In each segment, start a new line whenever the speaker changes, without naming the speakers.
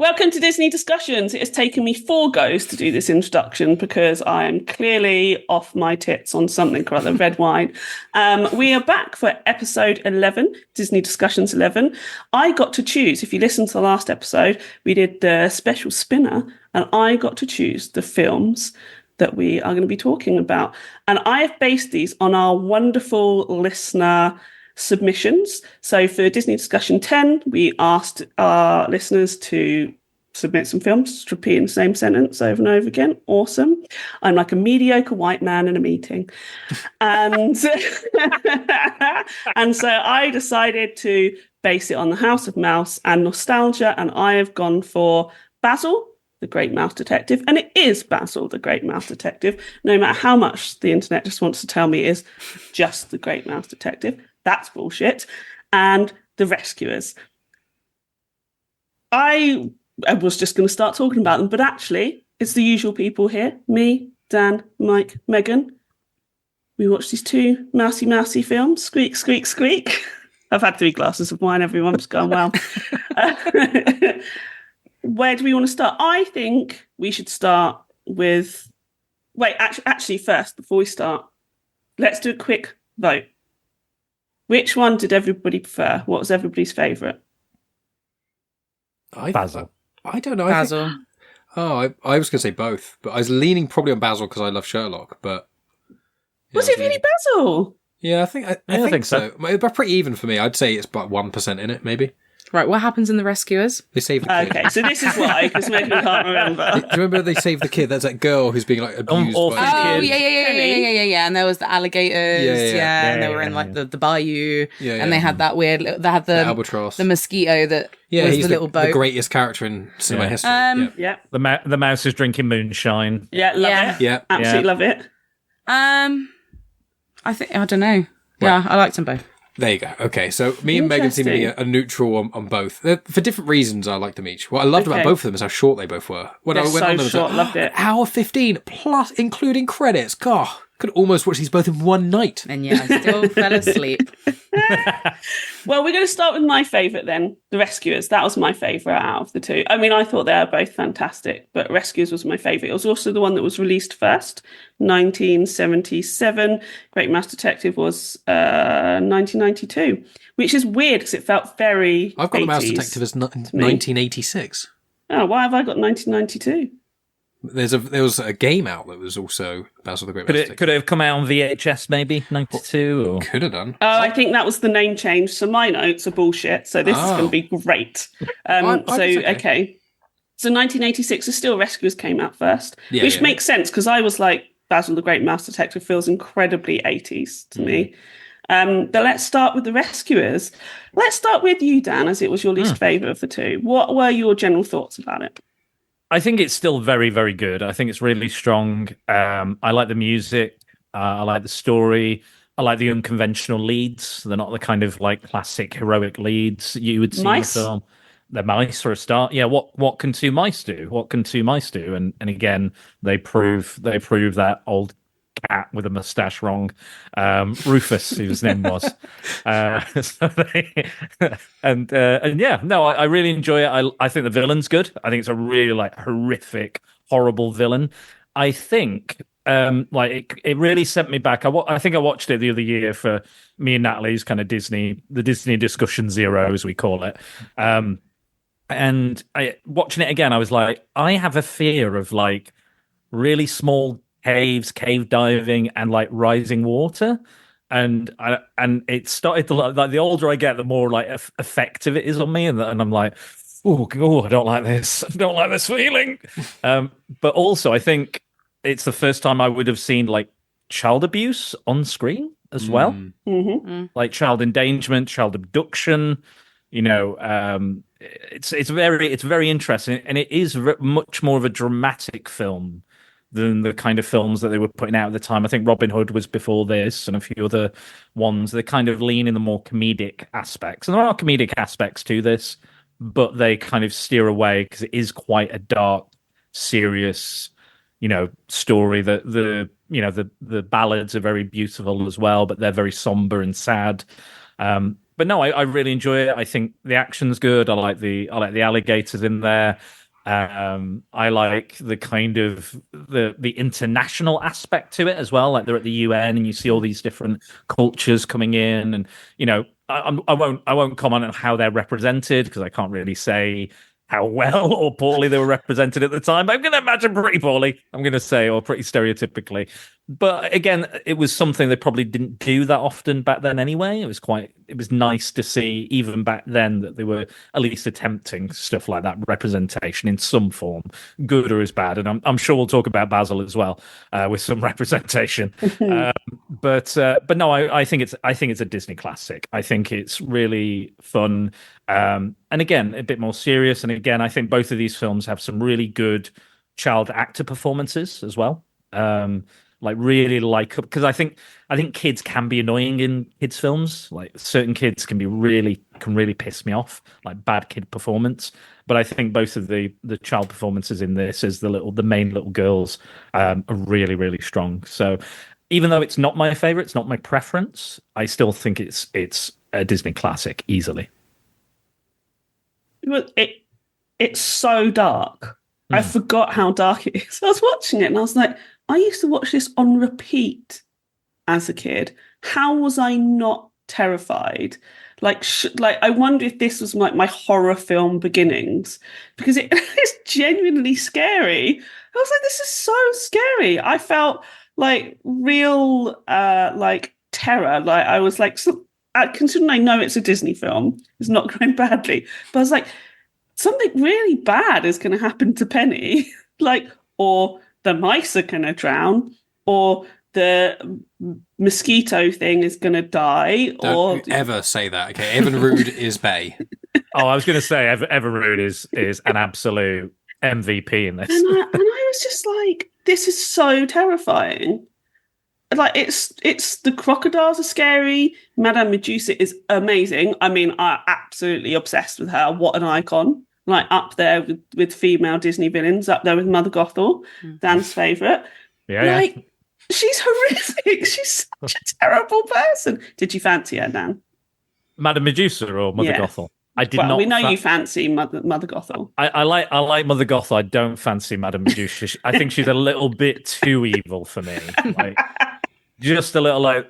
Welcome to Disney Discussions. It has taken me 4 goes to do this introduction because I am clearly off my tits on something called the red wine. We are back for episode 11, Disney Discussions 11. I got to choose, if you listen to the last episode, we did the special spinner, and I got to choose the films that we are going to be talking about. And I have based these on our wonderful listener submissions. So for Disney Discussion 10, we asked our listeners to submit some films, to repeat in the same sentence over and over again. Awesome. I'm like a mediocre white man in a meeting. And, and so I decided to base it on the House of Mouse and nostalgia, and I have gone for Basil, the Great Mouse Detective, and it is Basil, the Great Mouse Detective, no matter how much the internet just wants to tell me it is just the Great Mouse Detective. That's bullshit. And The Rescuers. I was just going to start talking about them, but actually, it's the usual people here. Me, Dan, Mike, Megan. We watched these 2 mousy films. Squeak, squeak, squeak. I've had 3 glasses of wine, everyone. It's going well. Where do we want to start? I think we should start with... Wait, actually, first, before we start, let's do a quick vote. Which one did everybody prefer? What was everybody's favourite?
Basil.
I don't know.
Basil.
I was going to say both, but I was leaning probably on Basil because I love Sherlock. But
was it really Basil?
Yeah, I think so. They're pretty even for me. I'd say it's about 1% in it, maybe.
Right, what happens in The Rescuers?
They save the kid.
Okay, so this is why, because Megan can't remember.
Do you remember they saved the kid? There's that girl who's being like abused.
Oh, yeah. And there was the alligators, and they were in like the bayou, and they had that weird. They had the
albatross,
the mosquito that was
he's
the little boat.
The greatest character in cinema history.
Yeah.
The mouse is drinking moonshine.
Yeah, love it.
Yeah,
absolutely love it.
I don't know. Yeah, I liked them both.
There you go. Okay, so me and Megan seem to be a neutral on both. For different reasons, I like them each. What I loved about both of them is how short they both were. When
They're
I went
so
on them,
short, loved it.
Hour 15, plus including credits. God, could almost watch these both in one night.
And I still fell asleep.
Well, we're going to start with my favourite then, The Rescuers. That was my favourite out of the 2. I mean, I thought they were both fantastic, but Rescuers was my favourite. It was also the one that was released first, 1977. Great Mouse Detective was 1992, which is weird because it felt very
I've got
80s
The Mouse Detective as 1986.
Oh, why have I got 1992?
There was a game out that was also Basil the Great Mouse Detective.
Could it have come out on VHS maybe, 92? Or...
Could have done.
Oh, I think that was the name change. So my notes are bullshit. So this is going to be great. Okay. So 1986 is still Rescuers came out first, which makes sense because I was like, Basil the Great Mouse Detective feels incredibly 80s to me. But let's start with The Rescuers. Let's start with you, Dan, as it was your least favourite of the 2. What were your general thoughts about it?
I think it's still very, very good. I think it's really strong. I like the music. I like the story. I like the unconventional leads. They're not the kind of like classic heroic leads you would see in a film. They're mice for a start. Yeah, what can 2 mice do? What can 2 mice do? And again, they prove that old cat with a mustache wrong. Rufus, whose name was. I really enjoy it. I think the villain's good. I think it's a really like horrific, horrible villain. I think it really sent me back. I think I watched it the other year for me and Natalie's kind of the Disney Discussion Zero, as we call it. And watching it again, I was like, I have a fear of like really small caves, cave diving, and like rising water, and it started to like the older I get, the more like effective it is on me, and I'm like, oh, I don't like this. I don't like this feeling. But also, I think it's the first time I would have seen like child abuse on screen as well, like child endangerment, child abduction. It's very interesting, and it is much more of a dramatic film than the kind of films that they were putting out at the time. I think Robin Hood was before this, and a few other ones. They kind of lean in the more comedic aspects, and there are comedic aspects to this, but they kind of steer away because it is quite a dark, serious, story. The ballads are very beautiful as well, but they're very somber and sad. But but no, I really enjoy it. I think the action's good. I like the alligators in there. I like the kind of the international aspect to it as well. Like they're at the UN and you see all these different cultures coming in, and I won't comment on how they're represented because I can't really say how well or poorly they were represented at the time. I'm going to imagine pretty poorly, I'm going to say, or pretty stereotypically. But again, it was something they probably didn't do that often back then anyway. It was nice to see, even back then, that they were at least attempting stuff like that, representation in some form, good or as bad. And I'm sure we'll talk about Basil as well, with some representation. But no, I think it's a Disney classic. I think it's really fun. And again, a bit more serious. And again, I think both of these films have some really good child actor performances as well. Because I think kids can be annoying in kids' films. Like certain kids can really piss me off, like bad kid performance. But I think both of the child performances in this, as the main little girls, are really, really strong. So even though it's not my favorite, it's not my preference, I still think it's a Disney classic easily.
It's so dark. I forgot how dark it is. I was watching it and I was like, I used to watch this on repeat as a kid. How was I not terrified? Like I wonder if this was like my horror film beginnings, because it is genuinely scary. I was like, this is so scary. I felt like real like terror. Like I was like, considering I know it's a Disney film, it's not going badly, but I was like, something really bad is going to happen to Penny, or the mice are going to drown, or the mosquito thing is going to die.
Don't ever say that. Okay, Evan Rood is Bay.
Oh, I was going to say Evan Rood is an absolute MVP in this.
And I was just like, this is so terrifying. Like it's the crocodiles are scary. Madame Medusa is amazing. I mean, I'm absolutely obsessed with her. What an icon! Like up there with female Disney villains, up there with Mother Gothel, Dan's favourite.
Yeah,
she's horrific. She's such a terrible person. Did you fancy her, Dan?
Madame Medusa or Mother Gothel? I did not.
We know you fancy Mother Gothel.
I like Mother Gothel. I don't fancy Madame Medusa. I think she's a little bit too evil for me. Like, just a little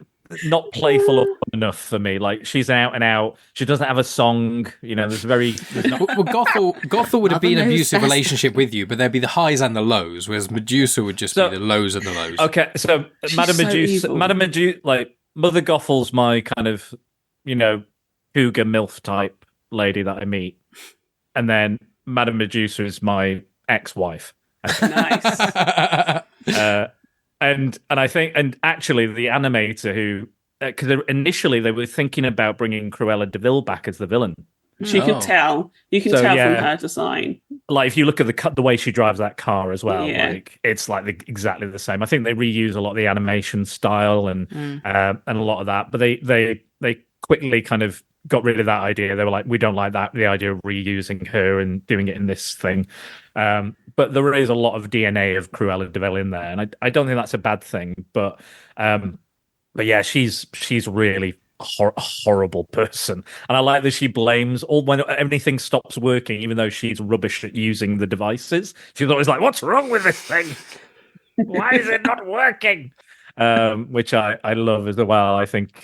not playful enough for me. Like she's out and out. She doesn't have a song. You know, there's not...
Well, Gothel would have been an abusive relationship with you, but there'd be the highs and the lows, whereas Medusa would just be the lows and the lows.
Okay, so Madame Medusa, like Mother Gothel's my kind of, cougar MILF type lady that I meet, and then Madame Medusa is my ex-wife.
Nice.
And I think, and actually the animator who, because initially they were thinking about bringing Cruella de Vil back as the villain.
She could tell. You can tell from her design.
Like if you look at the way she drives that car as well, like it's like exactly the same. I think they reuse a lot of the animation style and a lot of that, but they quickly kind of got rid of that idea. They were like, we don't like that, the idea of reusing her and doing it in this thing. But there is a lot of DNA of Cruella de Vil in there, and I don't think that's a bad thing. But yeah, she's really a horrible person, and I like that she blames when everything stops working, even though she's rubbish at using the devices. She's always like, "What's wrong with this thing? Why is it not working?" Which I love as well. I think,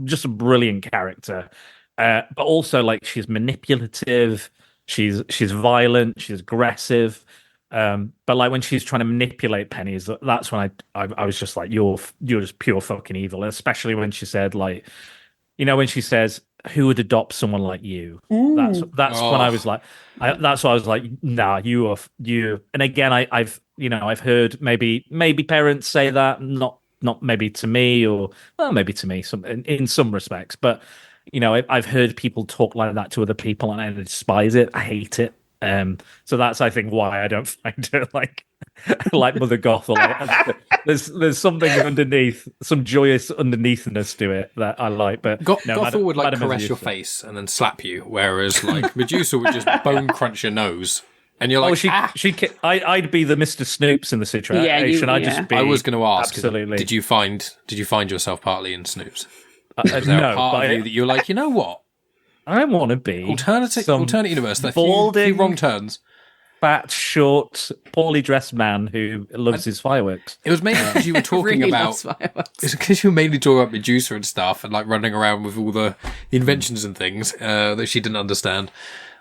just a brilliant character, but also like she's manipulative. She's violent. She's aggressive. But like when she's trying to manipulate Penny, that's when I was just like, you're just pure fucking evil. Especially when she said like, when she says, "Who would adopt someone like you?" That's when I was like, that's why I was like, nah, you. And again, I've heard maybe parents say that, not maybe to me, or maybe to me in some respects, but I've heard people talk like that to other people, and I despise it. I hate it. So that's, I think, why I don't find her like Mother Gothel. There's something underneath, some joyous underneathness to it that I like. But
Gothel would like caress your face and then slap you, whereas like Medusa would just bone crunch your nose. And you're like,
I'd be the Mr. Snoops in the situation. I'd just be.
I was going to ask,
absolutely.
Did you find yourself partly in Snoops? Is there a
No,
part
but
of you that you're like, you know what?
I want to be
Alternate universe. There are
balding,
few wrong turns.
Fat, short, poorly dressed man who loves his fireworks.
It was mainly because you were talking
Really
about.
loves fireworks.
It's because you were mainly talking about Medusa and stuff, and like running around with all the inventions and things that she didn't understand.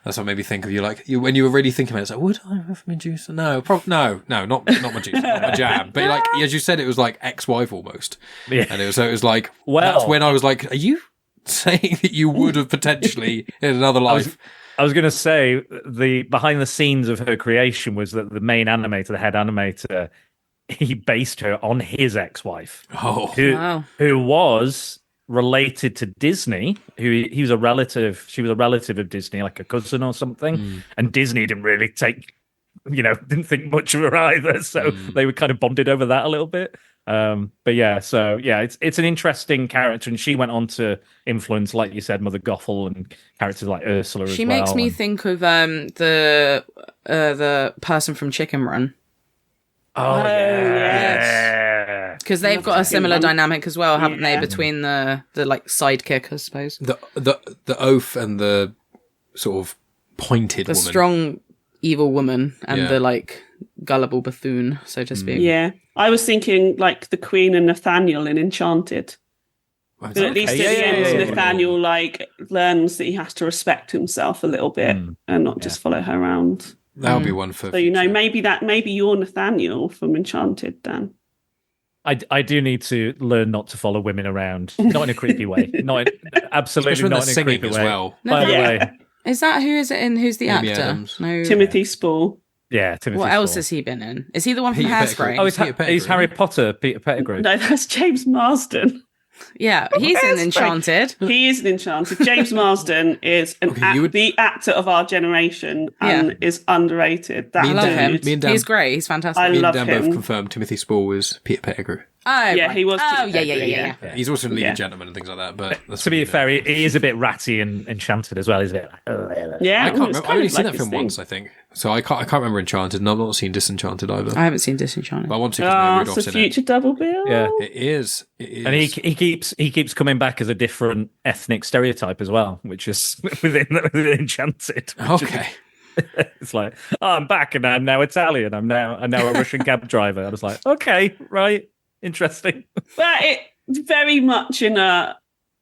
That's what made me think of you. Like when you were really thinking about it, it's like, would I have Medusa? No, no, not Medusa, not my jam. But like as you said, it was like ex-wife almost.
Yeah.
And it was like,
well,
that's when I was like, are you saying that you would have potentially in another life?
I was going to say the behind the scenes of her creation was that the main animator, the head animator, he based her on his ex-wife, who was related to Disney. He was a relative. She was a relative of Disney, like a cousin or something. And Disney didn't really didn't think much of her either. So they were kind of bonded over that a little bit. But yeah, so yeah, it's an interesting character, and she went on to influence, like you said, Mother Gothel and characters like Ursula.
She makes me think of the person from Chicken Run.
Oh
yes.
Because they've got a similar dynamic as well, haven't they? Between the like sidekick, I suppose.
The oaf and the sort of pointed
the
woman.
Strong evil woman and the like gullible buffoon, so to speak.
Yeah. I was thinking like the Queen and Nathaniel in Enchanted. But at least at the end, Nathaniel like learns that he has to respect himself a little bit and not just follow her around.
That would be one for.
So maybe you're Nathaniel from Enchanted, Dan.
I do need to learn not to follow women around, not in a creepy way, absolutely not in a creepy way.
Well.
By the way,
is that who is it in? Who's the
Amy
actor?
Adams.
No,
Timothy Spall.
Yeah, Timothy.
What
Spall.
else has he been in? Is he the one from
Peter
Hairspray?
Pettigrew.
He's Harry Potter, Peter Pettigrew.
No, that's James Marsden.
Yeah, he's in Enchanted.
He is in Enchanted. James Marsden is the actor of our generation and is underrated.
I love him. He's great. He's fantastic.
I love
Dan
him.
both confirmed Timothy Spall was Peter Pettigrew.
Oh,
yeah,
right.
he was.
Oh, yeah.
He's also in League of Gentlemen and things like that. But
to be fair, he is a bit ratty and Enchanted as well, isn't it?
Yeah,
I can't remember. I've only seen that film once, I think. So I can't remember Enchanted, and I've not seen Disenchanted either.
I haven't seen Disenchanted.
But I want to because
it's a future double bill.
Yeah,
it is.
And he keeps coming back as a different ethnic stereotype as well, which is within Enchanted.
Okay.
It's like, I'm back and I'm now Italian. I'm now a Russian cab driver. I was like, okay, right. Interesting.
But it's very much in a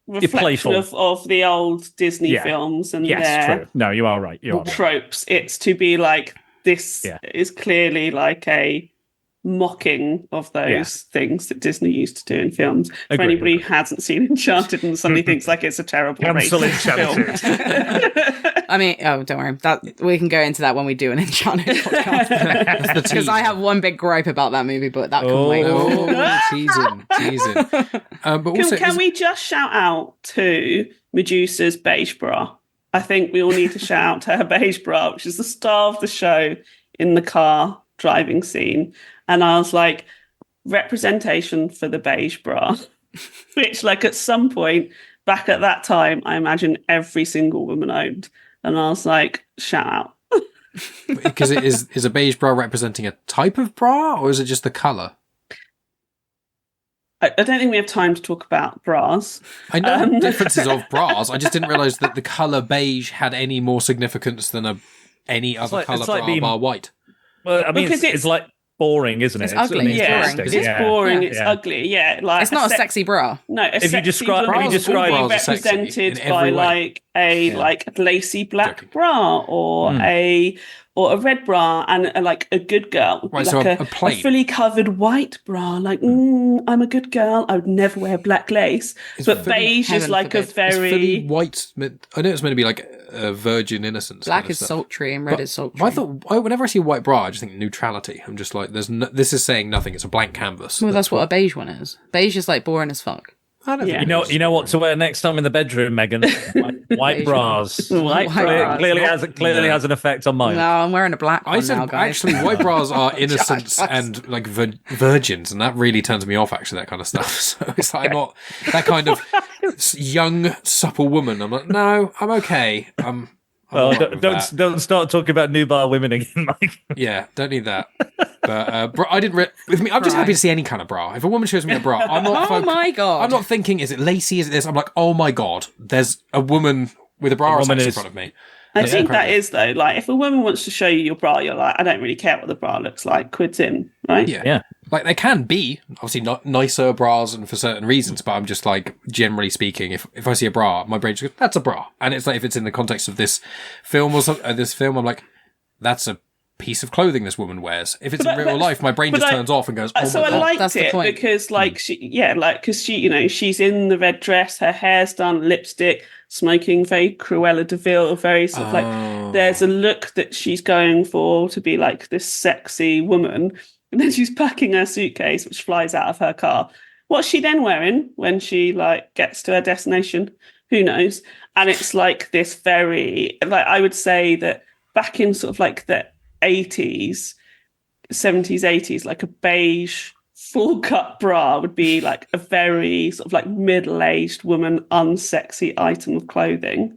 reflection of the old Disney films and their
true. No, you are right.
tropes. It's to be like, this is clearly like a mocking of those things that Disney used to do in films. For anybody who hasn't seen Enchanted and suddenly thinks like it's a terrible racist film.
I mean, don't worry. That we can go into that when we do an Enchanted podcast. Because I have one big gripe about that movie, but that can wait.
Teasing. But also,
can we just shout out to Medusa's beige bra? I think we all need to shout out to her beige bra, which is the star of the show in the car driving scene. And I was like, representation for the beige bra, which like at some point back at that time, I imagine every single woman owned. And I was like, shout out.
Because it is a beige bra representing a type of bra, or is it just the colour?
I don't think we have time to talk about bras.
I know differences of bras. I just didn't realise that the colour beige had any more significance than any other colour bra bar white.
Well, I mean, it's like boring, isn't it?
It's ugly.
It's boring. It's ugly. Yeah, like
it's not a sexy bra.
No, if you describe represented by like a like lacy black bra or a red bra and like a good girl,
right?
Like
so
a fully covered white bra. Like I'm a good girl. I would never wear black lace. But beige is like a very
fully white. I know it's meant to be like a virgin innocence.
Black is sultry and red is sultry.
I thought whenever I see a white bra, I just think neutrality. I'm just like, this is saying nothing. It's a blank canvas.
Well, that's what a beige one is. Beige is like boring as fuck.
I don't think
you know what to wear next time in the bedroom, Megan. White bras. White bras. Clearly has an effect on mine.
No, I'm wearing a black one now, guys.
Actually, white bras are innocence and like virgins, and that really turns me off. Actually, that kind of stuff. So it's like I'm not that kind of young, supple woman. I'm like, no, I'm okay. Well,
don't start talking about nubile women again, Mike.
Yeah, don't need that. But I didn't. With me, I'm just happy to see any kind of bra. If a woman shows me a bra, I'm not.
Oh my God.
I'm not thinking, is it lacy? Is it this? I'm like, oh my God, there's a woman with a bra in front of me.
I think that is, though, like, if a woman wants to show you your bra, you're like, I don't really care what the bra looks like, quids in, right?
Yeah. Like, there can be, obviously, not nicer bras and for certain reasons, but I'm just like, generally speaking, if I see a bra, my brain just goes, that's a bra. And it's like, if it's in the context of this film or something, I'm like, that's a piece of clothing this woman wears. If it's in real life, my brain just turns off and goes, oh
so
my God.
I liked
That's
it because, like, because she, you know, she's in the red dress, her hair's done, lipstick, smoking very Cruella de Vil, very sort of like, there's a look that she's going for to be like this sexy woman. And then she's packing her suitcase, which flies out of her car. What's she then wearing when she like gets to her destination? Who knows? And it's like this very, like, I would say that back in sort of like the 80s, 70s, 80s, like a beige full cut bra would be like a very sort of like middle-aged woman, unsexy item of clothing.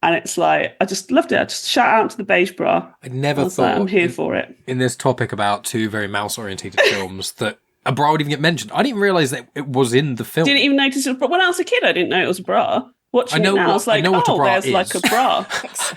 And it's like, I just loved it. I just shout out to the beige bra.
I never thought
I'm here for it.
In this topic about two very mouse-orientated films that a bra would even get mentioned. I didn't realise that it was in the film.
Didn't even notice it. But when I was a kid, I didn't know it was a bra. Watching it now, I was like, there's like a bra.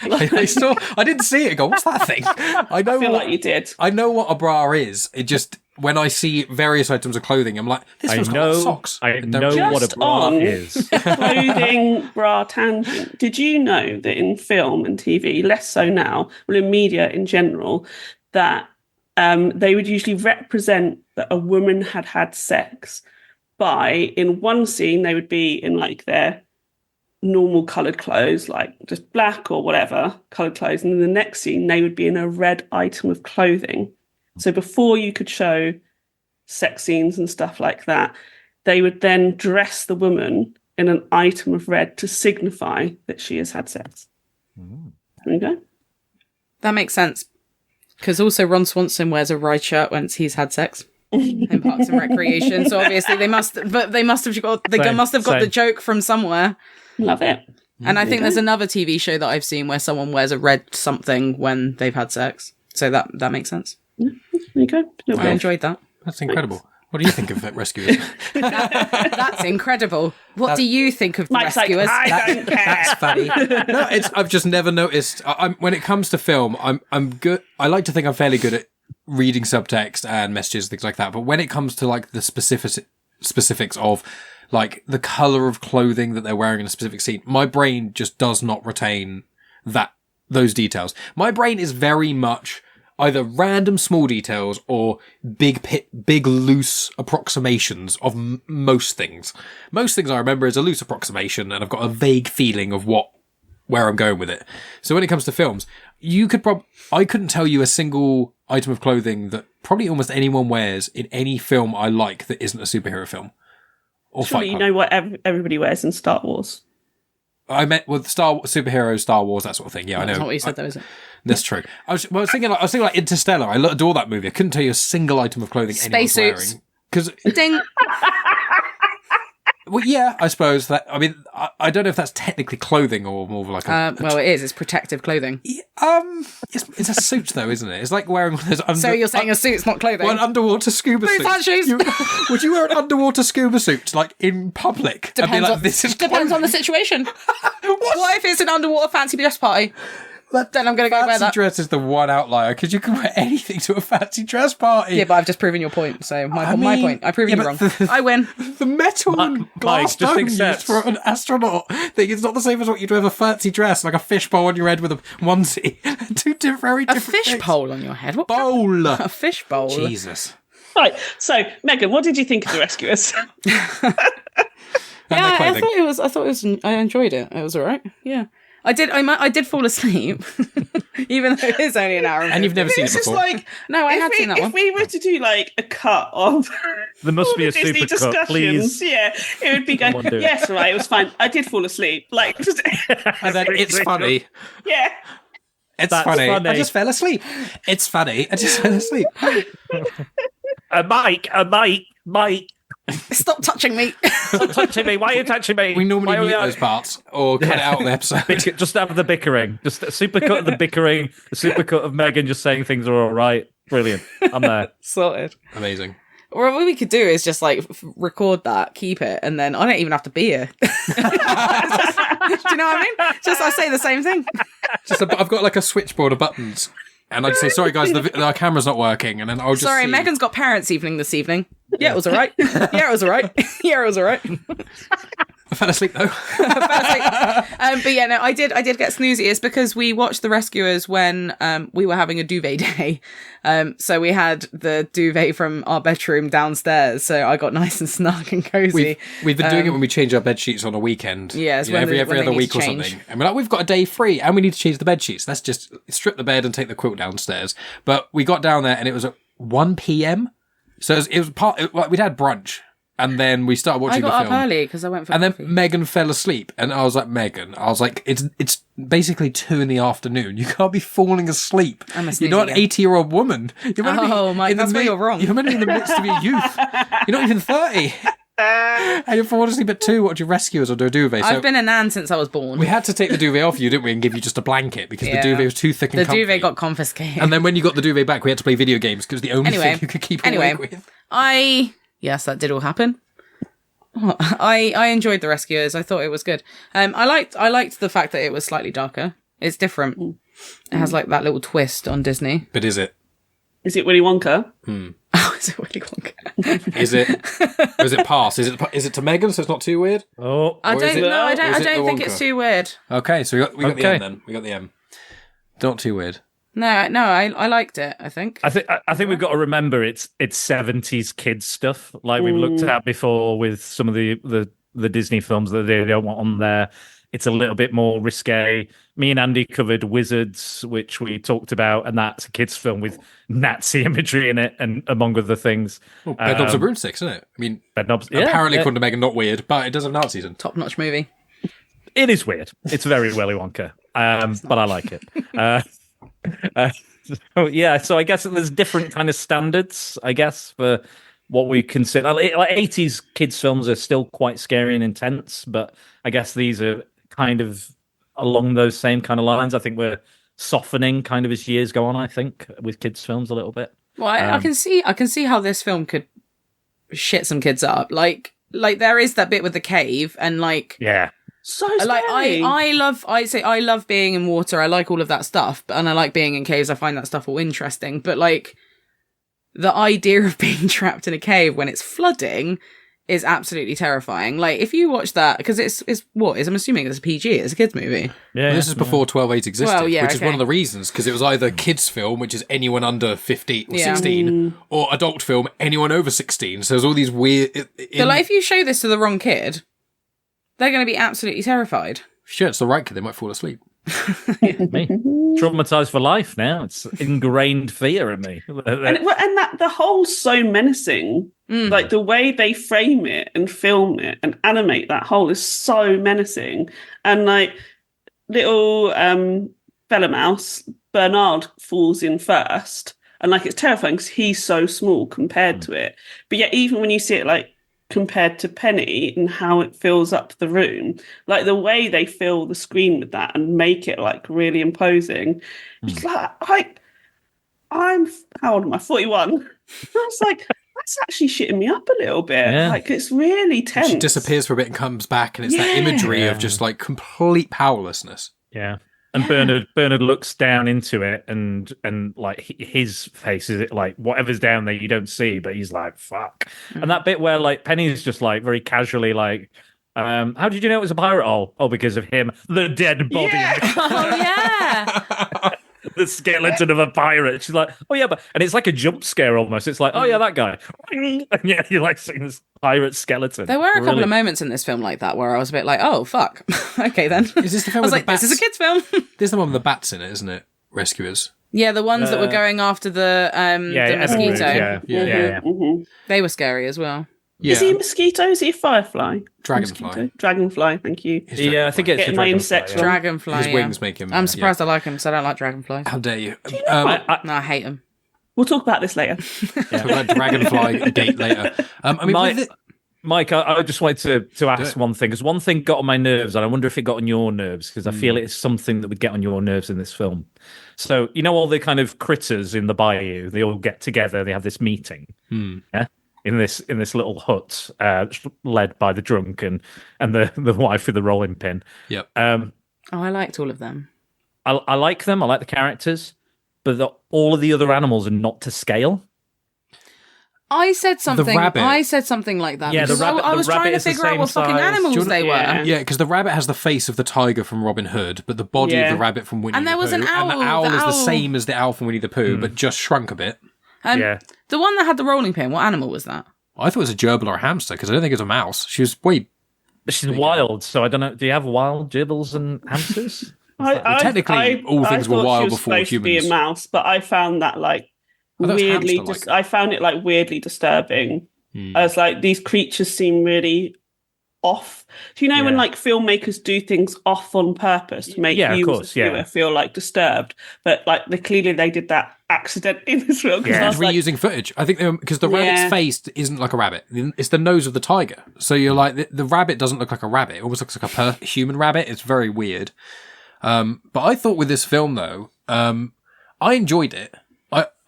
I didn't see it and go, what's that thing? I
feel like you did.
I know what a bra is. It just, when I see various items of clothing, I'm like, this one's got socks.
I know what a bra is.
Clothing bra tangent. Did you know that in film and TV, less so now, well, in media in general, that they would usually represent that a woman had had sex by, in one scene, they would be in like their normal coloured clothes, like just black or whatever coloured clothes, and in the next scene they would be in a red item of clothing. So before you could show sex scenes and stuff like that, they would then dress the woman in an item of red to signify that she has had sex. There you go.
That makes sense. Because also Ron Swanson wears a red shirt once he's had sex in Parks and Recreation. So obviously they must have got the joke from somewhere.
Love it.
And I think there's another TV show that I've seen where someone wears a red something when they've had sex. So that makes sense.
There you go.
I enjoyed that.
That's incredible. Thanks. What do you think of Rescuers?
That's incredible. What do you think of the Rescuers?
Like, I don't care.
That's funny. No, I've just never noticed. When it comes to film, I'm good. I like to think I'm fairly good at reading subtext and messages, things like that. But when it comes to like the specifics of like the color of clothing that they're wearing in a specific scene, my brain just does not retain those details. My brain is very much either random small details or big loose approximations of most things. Most things I remember is a loose approximation, and I've got a vague feeling of where I'm going with it. So when it comes to films, I couldn't tell you a single item of clothing that probably almost anyone wears in any film I like that isn't a superhero film.
Surely you know what everybody wears in Star Wars.
I meant with superheroes, Star Wars, that sort of thing. Yeah, I know.
That's not what you said, though, is it?
That's true. I was thinking like Interstellar. I adore that movie. I couldn't tell you a single item of clothing anyone's wearing. Because
ding.
Well, yeah, I suppose that. I mean, I don't know if that's technically clothing or more of like
well, it is. It's protective clothing.
It's a suit though, isn't it? It's like wearing one of those.
So you're saying a suit's not clothing?
Well, an underwater scuba suit. Would you wear an underwater scuba suit like in public?
Depends on the situation. What if it's an underwater fancy dress party? Then I'm going to go wear that.
Fancy dress is the one outlier because you can wear anything to a fancy dress party.
Yeah, but I've just proven your point. So my point. I've proven you wrong. I win.
The metal and glass dome used for an astronaut thing is not the same as what you'd wear with a fancy dress, like a fishbowl on your head with a onesie. Very different.
A fishbowl on your head? What
bowl?
A fishbowl.
Jesus.
Right. So, Megan, what did you think of The Rescuers?
I enjoyed it. It was all right. Yeah. I did fall asleep, even though it is only an hour.
And you've never seen it before?
No, I had seen that one.
If we were to do like a cut of
there must be a
Disney
super
discussions,
cut, please.
Yeah, it would be going, yes, right, it was fine. I did fall asleep. Like, just
and then it's funny.
Yeah.
That's funny. I just fell asleep. It's funny. I just fell asleep.
Mike.
Stop touching me.
Stop touching me. Why are you touching me?
We normally mute those parts or cut it out of the episode.
Just have the bickering. Just a super cut of the bickering, a super cut of Megan just saying things are all right. Brilliant. I'm there.
Sorted.
Amazing.
Or what we could do is just like record that, keep it, and then I don't even have to be here. Do you know what I mean? Just I say the same thing.
I've got like a switchboard of buttons, and I just say, "Sorry guys, our camera's not working," and then I'll just.
Sorry,
see...
Megan's got parents' evening this evening. Yeah, it was alright. Yeah, it was alright. Yeah, it was alright.
I fell asleep though.
But yeah, no, I did get snoozy. It's because we watched The Rescuers when we were having a duvet day. So we had the duvet from our bedroom downstairs. So I got nice and snug and cozy.
We've been doing it when we change our bed sheets on a weekend.
Yeah, it's
every other week or something. And we're like, we've got a day free, and we need to change the bed sheets. Let's just strip the bed and take the quilt downstairs. But we got down there, and it was at 1 p.m. So it was we'd had brunch. And then we started watching the film.
I got up early because I went for
coffee.
Then
Megan fell asleep. And I was like, Megan, it's basically 2 p.m. You can't be falling asleep. You're not an 80-year-old woman.
Mike, that's where you're wrong.
You're meant to be in the midst of your youth. You're not even 30. And you're falling asleep at 2 watching Rescuers or do a duvet.
I've been a nan since I was born.
We had to take the duvet off you, didn't we, and give you just a blanket because the duvet was too thick and comfy.
The duvet got confiscated.
And then when you got the duvet back, we had to play video games because it was the only thing you could keep awake with.
Yes, that did all happen. I enjoyed The Rescuers. I thought it was good. I liked the fact that it was slightly darker. It's different. It has like that little twist on Disney.
But is it?
Is it Willy Wonka?
Oh, is it Willy Wonka?
Is it? Or is it pass? Is it to Megan so it's not too weird?
Oh,
I don't think it's too weird.
Okay, so we got the M then. We got the M. Not too weird.
No, I liked it. I think.
I think we've got to remember it's 70s kids stuff, like we've looked at before with some of the Disney films that they don't want on there. It's a little bit more risque. Me and Andy covered Wizards, which we talked about, and that's a kids' film with Nazi imagery in it, and among other things.
Well, Bedknobs and Broomsticks, isn't it? I mean,
Bedknobs.
Apparently, according to Megan, not weird, but it does have Nazis in.
Top-notch movie.
It is weird. It's very Willy Wonka, but I like it. So I guess there's different kind of standards, I guess, for what we consider. Like 80s kids films are still quite scary and intense, but I guess these are kind of along those same kind of lines. I think we're softening kind of as years go on, I think, with kids films a little bit.
Well, I can see how this film could shit some kids up. Like there is that bit with the cave and
So scary.
I love being in water. I like all of that stuff, and I like being in caves. I find that stuff all interesting. But the idea of being trapped in a cave when it's flooding is absolutely terrifying. Like if you watch that, because it's I'm assuming it's a PG. It's a kids movie.
Yeah, this is before 12/8 existed, which is one of the
okay.
reasons, because it was either kids film, which is anyone under 15 or 16, or adult film, anyone over 16. So there's all these weird.
So if you show this to the wrong kid, they're going to be absolutely terrified.
Shit, it's the right kid. They might fall asleep.
Me. Traumatized for life now. It's ingrained fear in me.
And that the whole so menacing, like the way they frame it and film it and animate that whole is so menacing. And like little fella mouse, Bernard falls in first. And like it's terrifying because he's so small compared to it. But yet even when you see it like compared to Penny and how it fills up the room, like the way they fill the screen with that and make it like really imposing. It's like I'm how old am I? 41. I was like, that's actually shitting me up a little bit.
Yeah.
Like it's really tense.
She disappears for a bit and comes back, and it's that imagery of just like complete powerlessness.
Yeah. And Bernard looks down into it, and like his face is like whatever's down there you don't see, but he's like fuck. And that bit where like Penny's just like very casually like, how did you know it was a pirate hole? Oh, because of him, the dead body.
Yeah.
Oh yeah.
The skeleton of a pirate. She's like, oh yeah, and it's like a jump scare almost. It's like, oh yeah, that guy. And yeah, you're like seeing this pirate skeleton.
There were a couple of moments in this film like that where I was a bit like, oh fuck, okay then.
Is this the film?
I was like, this is a kids' film.
There's the one with the bats in it, isn't it? Rescuers.
Yeah, the ones that were going after the mosquito.
Yeah.
They were scary as well.
Yeah.
Is he a mosquito? Is he a firefly?
Dragonfly.
Mosquito? Dragonfly, thank you.
Yeah, I think it's
Getting my insects wrong.
Dragonfly.
His wings make him.
I'm surprised I like him, so I don't like dragonflies.
How dare you?
No, I hate them.
We'll talk about this later.
Talk about Dragonfly gate later. I mean,
Mike, I just wanted to ask one thing, because one thing got on my nerves, and I wonder if it got on your nerves, because I feel it's something that would get on your nerves in this film. So, you know, all the kind of critters in the bayou, they all get together, they have this meeting, yeah, in this little hut, led by the drunk and the wife with the rolling pin.
Yep.
I liked all of them.
I like them, I like the characters, but all of the other animals are not to scale.
I said something.
rabbit.
I said something like that.
Yeah,
because
I
was trying to figure out what fucking animals they were.
Yeah, because the rabbit has the face of the tiger from Robin Hood, but the body of the rabbit from Winnie
And
the
there was
Pooh.
an owl.
And the owl
The
is the
owl-
same as the owl from Winnie the Pooh, but just shrunk a bit.
Yeah.
The one that had the rolling pin. What animal was that?
I thought it was a gerbil or a hamster, because I don't think it was a mouse. She was way...
She's wild, so I don't know. Do you have wild gerbils and hamsters?
Technically, all things were wild before
supposed to be a
humans.
mouse, but I found that like
Oh, that was
weirdly.
hamster-like.
I found it like weirdly disturbing. I was like, these creatures seem really off. Do you know when like filmmakers do things off on purpose to make you as a viewer feel like disturbed? But like clearly they did that accidentally in this film.
Yeah.
It's reusing footage. I think because the rabbit's face isn't like a rabbit. It's the nose of the tiger. So you're like, the rabbit doesn't look like a rabbit. It almost looks like a human rabbit. It's very weird. But I thought with this film, though, I enjoyed it.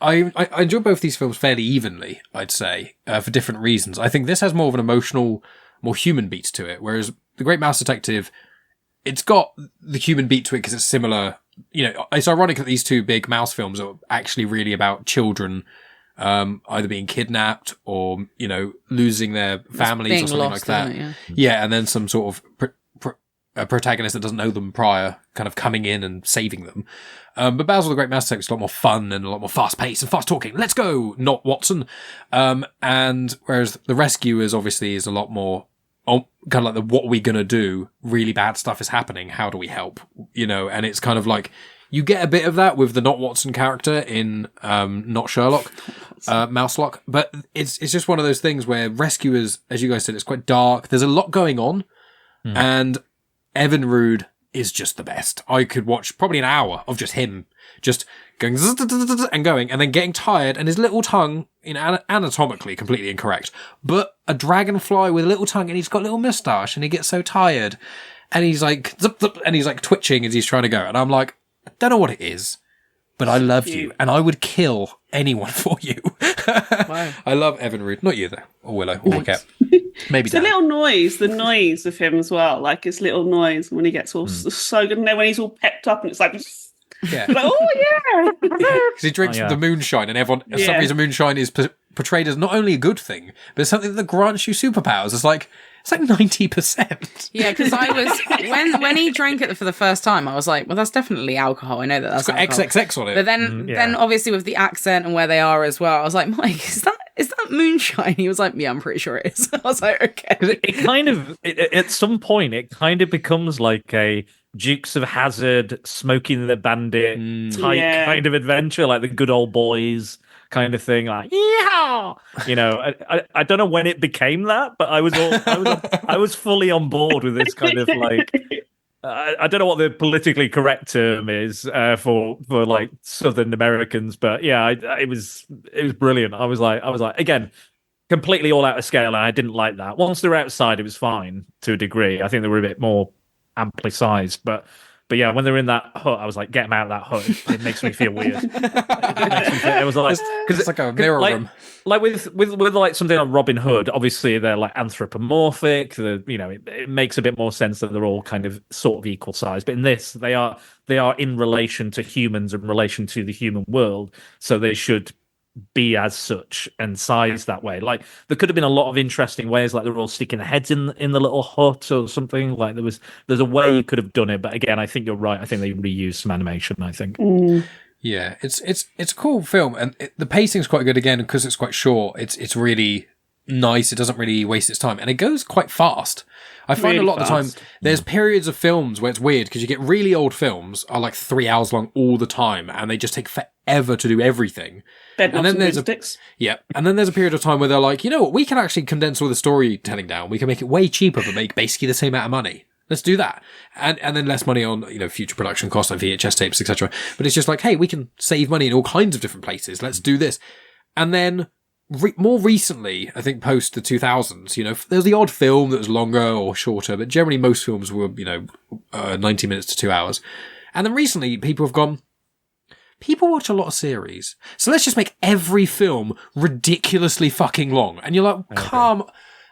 I enjoy both these films fairly evenly, I'd say, for different reasons. I think this has more of an emotional, more human beat to it, whereas The Great Mouse Detective, it's got the human beat to it because it's similar. You know, it's ironic that these two big mouse films are actually really about children either being kidnapped or, you know, losing their families or something like that. Yeah, and then some sort of a protagonist that doesn't know them prior kind of coming in and saving them. But Basil the Great Mouse Detective is a lot more fun and a lot more fast-paced and fast-talking. Let's go, not Watson. And whereas The Rescuers obviously is a lot more kind of like the what are we going to do? Really bad stuff is happening. How do we help? You know, and it's kind of like you get a bit of that with the not Watson character in not Sherlock, Mouselock. But it's just one of those things where Rescuers, as you guys said, it's quite dark. There's a lot going on. And Evan Rood is just the best. I could watch probably an hour of just him just going and going and then getting tired and his little tongue, you know, anatomically completely incorrect, but a dragonfly with a little tongue and he's got a little moustache and he gets so tired and he's like, and he's like twitching as he's trying to go. And I'm like, I don't know what it is, but I love you and I would kill anyone for you. Wow. I love Evan Rood. Not you though, or Willow, or Cat. Maybe
the little noise, the noise of him as well, like his little noise when he gets all so good, and then when he's all pepped up and it's like, like oh yeah,
because he drinks the moonshine, and everyone for some reason moonshine is portrayed as not only a good thing, but it's something that grants you superpowers. It's like 90%.
Yeah, because I was when he drank it for the first time, I was like, well, that's definitely alcohol. I know that's
got
alcohol.
XXX on it.
But then obviously with the accent and where they are as well, I was like, Mike, is that moonshine? He was like, yeah, I'm pretty sure it is. I was like, okay.
Because it kind of at some point it kind of becomes like a Dukes of Hazzard, Smokey the Bandit type kind of adventure, like the Good Old Boys kind of thing, like yeah, you know. I don't know when it became that, but I was fully on board with this kind of like I don't know what the politically correct term is for like Southern Americans, but yeah, it was brilliant. I was like again, completely all out of scale, and I didn't like that. Once they were outside, it was fine to a degree. I think they were a bit more amply sized, but yeah, when they were in that hut, I was like, get them out of that hut. It makes me feel weird. It was like,
because it's like a mirror room.
Like with like something like Robin Hood, obviously they're like anthropomorphic. It makes a bit more sense that they're all kind of sort of equal size. But in this, they are in relation to humans, in relation to the human world. So they should be as such and size that way. Like there could have been a lot of interesting ways, like they're all sticking their heads in the little hut or something. Like there's a way you could have done it, but again, I think you're right. I think they reused some animation. I think.
Yeah, it's a cool film, and the pacing's quite good again because it's quite short. It's really nice. It doesn't really waste its time, and it goes quite fast. I find
really
a lot of the time there's periods of films where it's weird because you get really old films are like 3 hours long all the time, and they just take forever to do everything.
And then there's
and then there's a period of time where they're like, you know what, we can actually condense all the storytelling down. We can make it way cheaper, but make basically the same amount of money. Let's do that. And then less money on, you know, future production costs like VHS tapes, etc. But it's just like, hey, we can save money in all kinds of different places. Let's do this. And then more recently, I think post the 2000s, there's the odd film that was longer or shorter, but generally most films were, 90 minutes to 2 hours. And then recently people have gone, people watch a lot of series, so let's just make every film ridiculously fucking long. And you're like,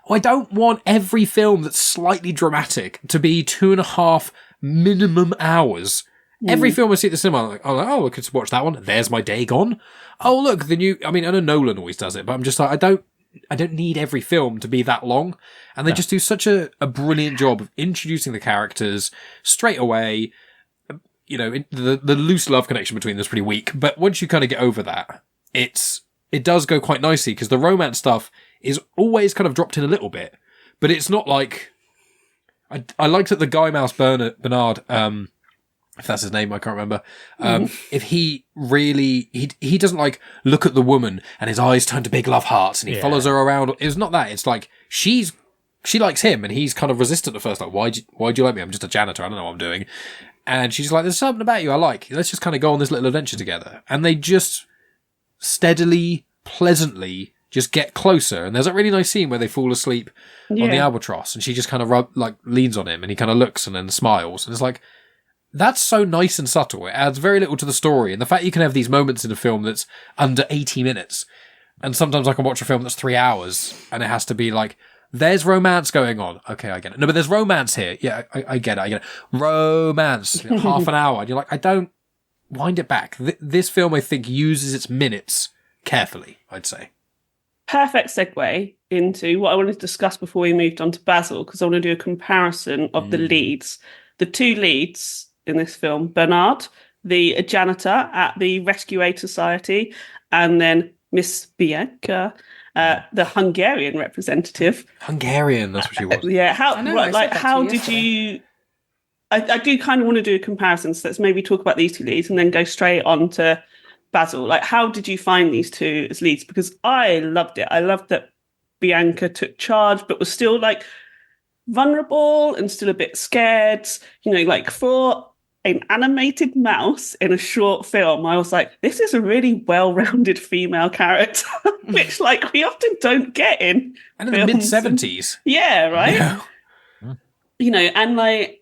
I don't want every film that's slightly dramatic to be 2.5 minimum hours. Every film I see at the cinema, I'm like, I could watch that one. There's my day gone. Oh, look, the new, I know Nolan always does it, but I'm just like, I don't need every film to be that long. And they just do such a brilliant job of introducing the characters straight away. The loose love connection between them is pretty weak, but once you kind of get over that, it does go quite nicely, because the romance stuff is always kind of dropped in a little bit, but it's not like, I liked that the Guy Mouse Bernard, if that's his name, I can't remember. If he really, he doesn't like look at the woman and his eyes turn to big love hearts and he follows her around. It's not that. It's like she likes him and he's kind of resistant at first. Like, why'd you like me? I'm just a janitor. I don't know what I'm doing. And she's like, there's something about you I like. Let's just kind of go on this little adventure together. And they just steadily, pleasantly just get closer. And there's that really nice scene where they fall asleep on the albatross and she just kind of leans on him and he kind of looks and then smiles. And it's like, that's so nice and subtle. It adds very little to the story. And the fact you can have these moments in a film that's under 80 minutes. And sometimes I can watch a film that's 3 hours and it has to be like, there's romance going on. Okay, I get it. No, but there's romance here. Yeah, I get it. Romance. Half an hour. And you're like, I don't wind it back. This film, I think, uses its minutes carefully, I'd say.
Perfect segue into what I wanted to discuss before we moved on to Basil, because I want to do a comparison of the leads. The two leads in this film, Bernard, the janitor at the Rescue Aid Society, and then Miss Bianca, the Hungarian representative.
Hungarian, that's what she was.
Yeah, how did you... I do kind of want to do a comparison, so let's maybe talk about these two leads and then go straight on to Basil. Like, how did you find these two as leads? Because I loved it. I loved that Bianca took charge, but was still, like, vulnerable and still a bit scared. For an animated mouse in a short film, I was like, this is a really well-rounded female character, which we often don't get in
and in the mid-70s.
Yeah, right? Yeah.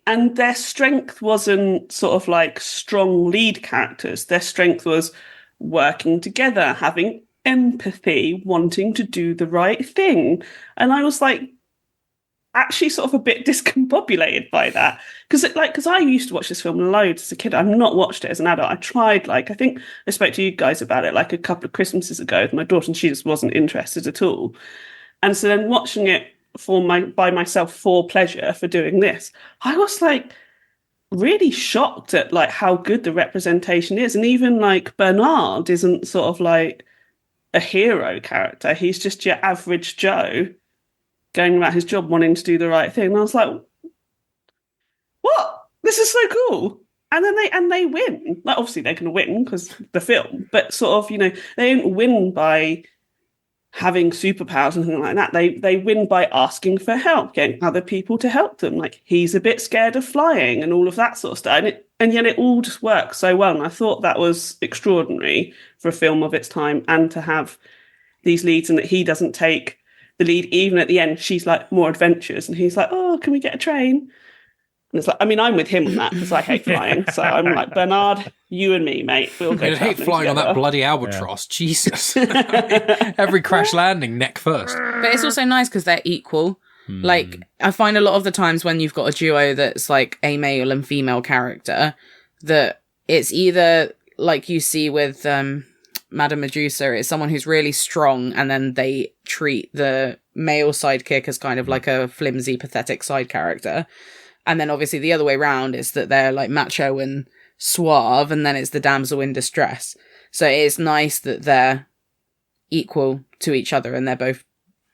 And their strength wasn't sort of strong lead characters. Their strength was working together, having empathy, wanting to do the right thing. And I was actually sort of a bit discombobulated by that, because I used to watch this film loads as a kid. I've not watched it as an adult. I tried, I think I spoke to you guys about it a couple of Christmases ago with my daughter, and she just wasn't interested at all. And so then watching it by myself for pleasure for doing this, I was really shocked at how good the representation is. And even Bernard isn't sort of a hero character. He's just your average Joe going about his job, wanting to do the right thing. And I was like, what? This is so cool. And then they win. Obviously they're going to win because the film, but sort of, they don't win by having superpowers and anything like that. They win by asking for help, getting other people to help them. He's a bit scared of flying and all of that sort of stuff. And yet it all just works so well. And I thought that was extraordinary for a film of its time, and to have these leads, and that he doesn't take the lead. Even at the end, she's more adventurous, and he's like, oh, can we get a train? And it's I'm with him on that because I hate flying. So I'm Bernard, you and me, mate. We'll go.
I hate flying
together
on that bloody albatross. Yeah. Jesus. Every crash landing, neck first.
But it's also nice because they're equal. I find a lot of the times when you've got a duo that's a male and female character, that it's either you see with Madame Medusa, it's someone who's really strong, and then they treat the male sidekick as kind of a flimsy, pathetic side character. And then obviously the other way around is that they're macho and suave, and then it's the damsel in distress. So it's nice that they're equal to each other and they're both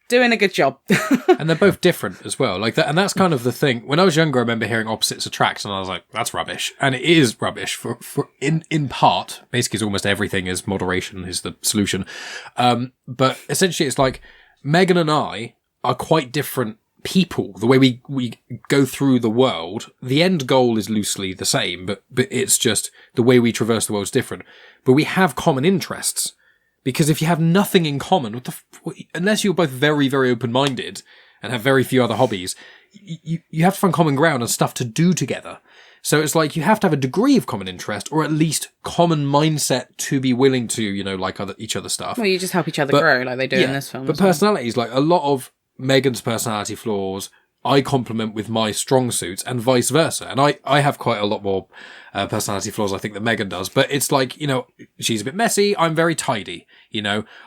doing a good job.
And they're both different as well. And that's kind of the thing. When I was younger, I remember hearing opposites attract, and I was like, that's rubbish. And it is rubbish for in part. Basically, it's almost everything is moderation is the solution. But essentially it's Megan and I are quite different people. The way we go through the world, the end goal is loosely the same, but it's just the way we traverse the world is different. But we have common interests. Because if you have nothing in common, unless you're both very, very open-minded and have very few other hobbies, you have to find common ground and stuff to do together. So it's like you have to have a degree of common interest, or at least common mindset to be willing to, like each other's stuff.
Well, you just help each other grow, like they do in this film.
But personalities, like a lot of Megan's personality flaws, I complement with my strong suits, and vice versa. And I have quite a lot more personality flaws, I think, than Megan does. But it's like, she's a bit messy. I'm very tidy.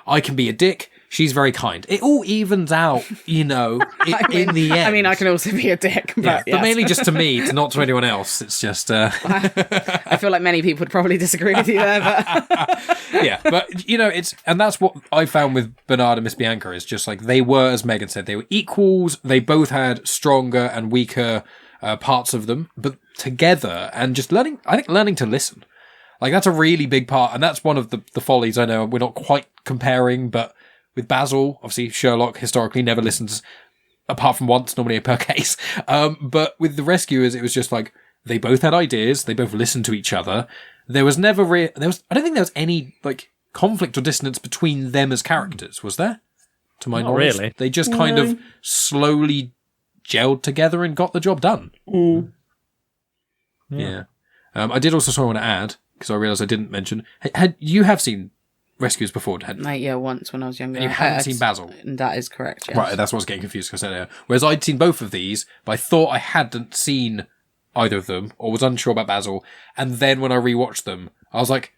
I can be a dick. She's very kind. It all evens out, in the end.
I mean, I can also be a dick, but
but mainly just to me, not to anyone else. It's just...
I feel like many people would probably disagree with you there, but...
Yeah, but, and that's what I found with Bernard and Miss Bianca, is just like, they were, as Megan said, they were equals. They both had stronger and weaker parts of them, but together, and just learning to listen. Like, that's a really big part, and that's one of the follies. I know we're not quite comparing, but with Basil, obviously Sherlock historically never listens, apart from once, normally per case. But with the Rescuers, it was just like, they both had ideas, they both listened to each other. There was never I don't think there was any like conflict or dissonance between them as characters, was there? To my knowledge,
really.
They just kind of slowly gelled together and got the job done. Yeah. I did also want to add, because I realised I didn't mention, you have seen Rescuers before, hadn't you?
Like, yeah, once when I was younger.
And you haven't seen Basil?
That is correct, yes.
Right, that's what I was getting confused, because I said whereas I'd seen both of these, but I thought I hadn't seen either of them, or was unsure about Basil, and then when I rewatched them, I was like,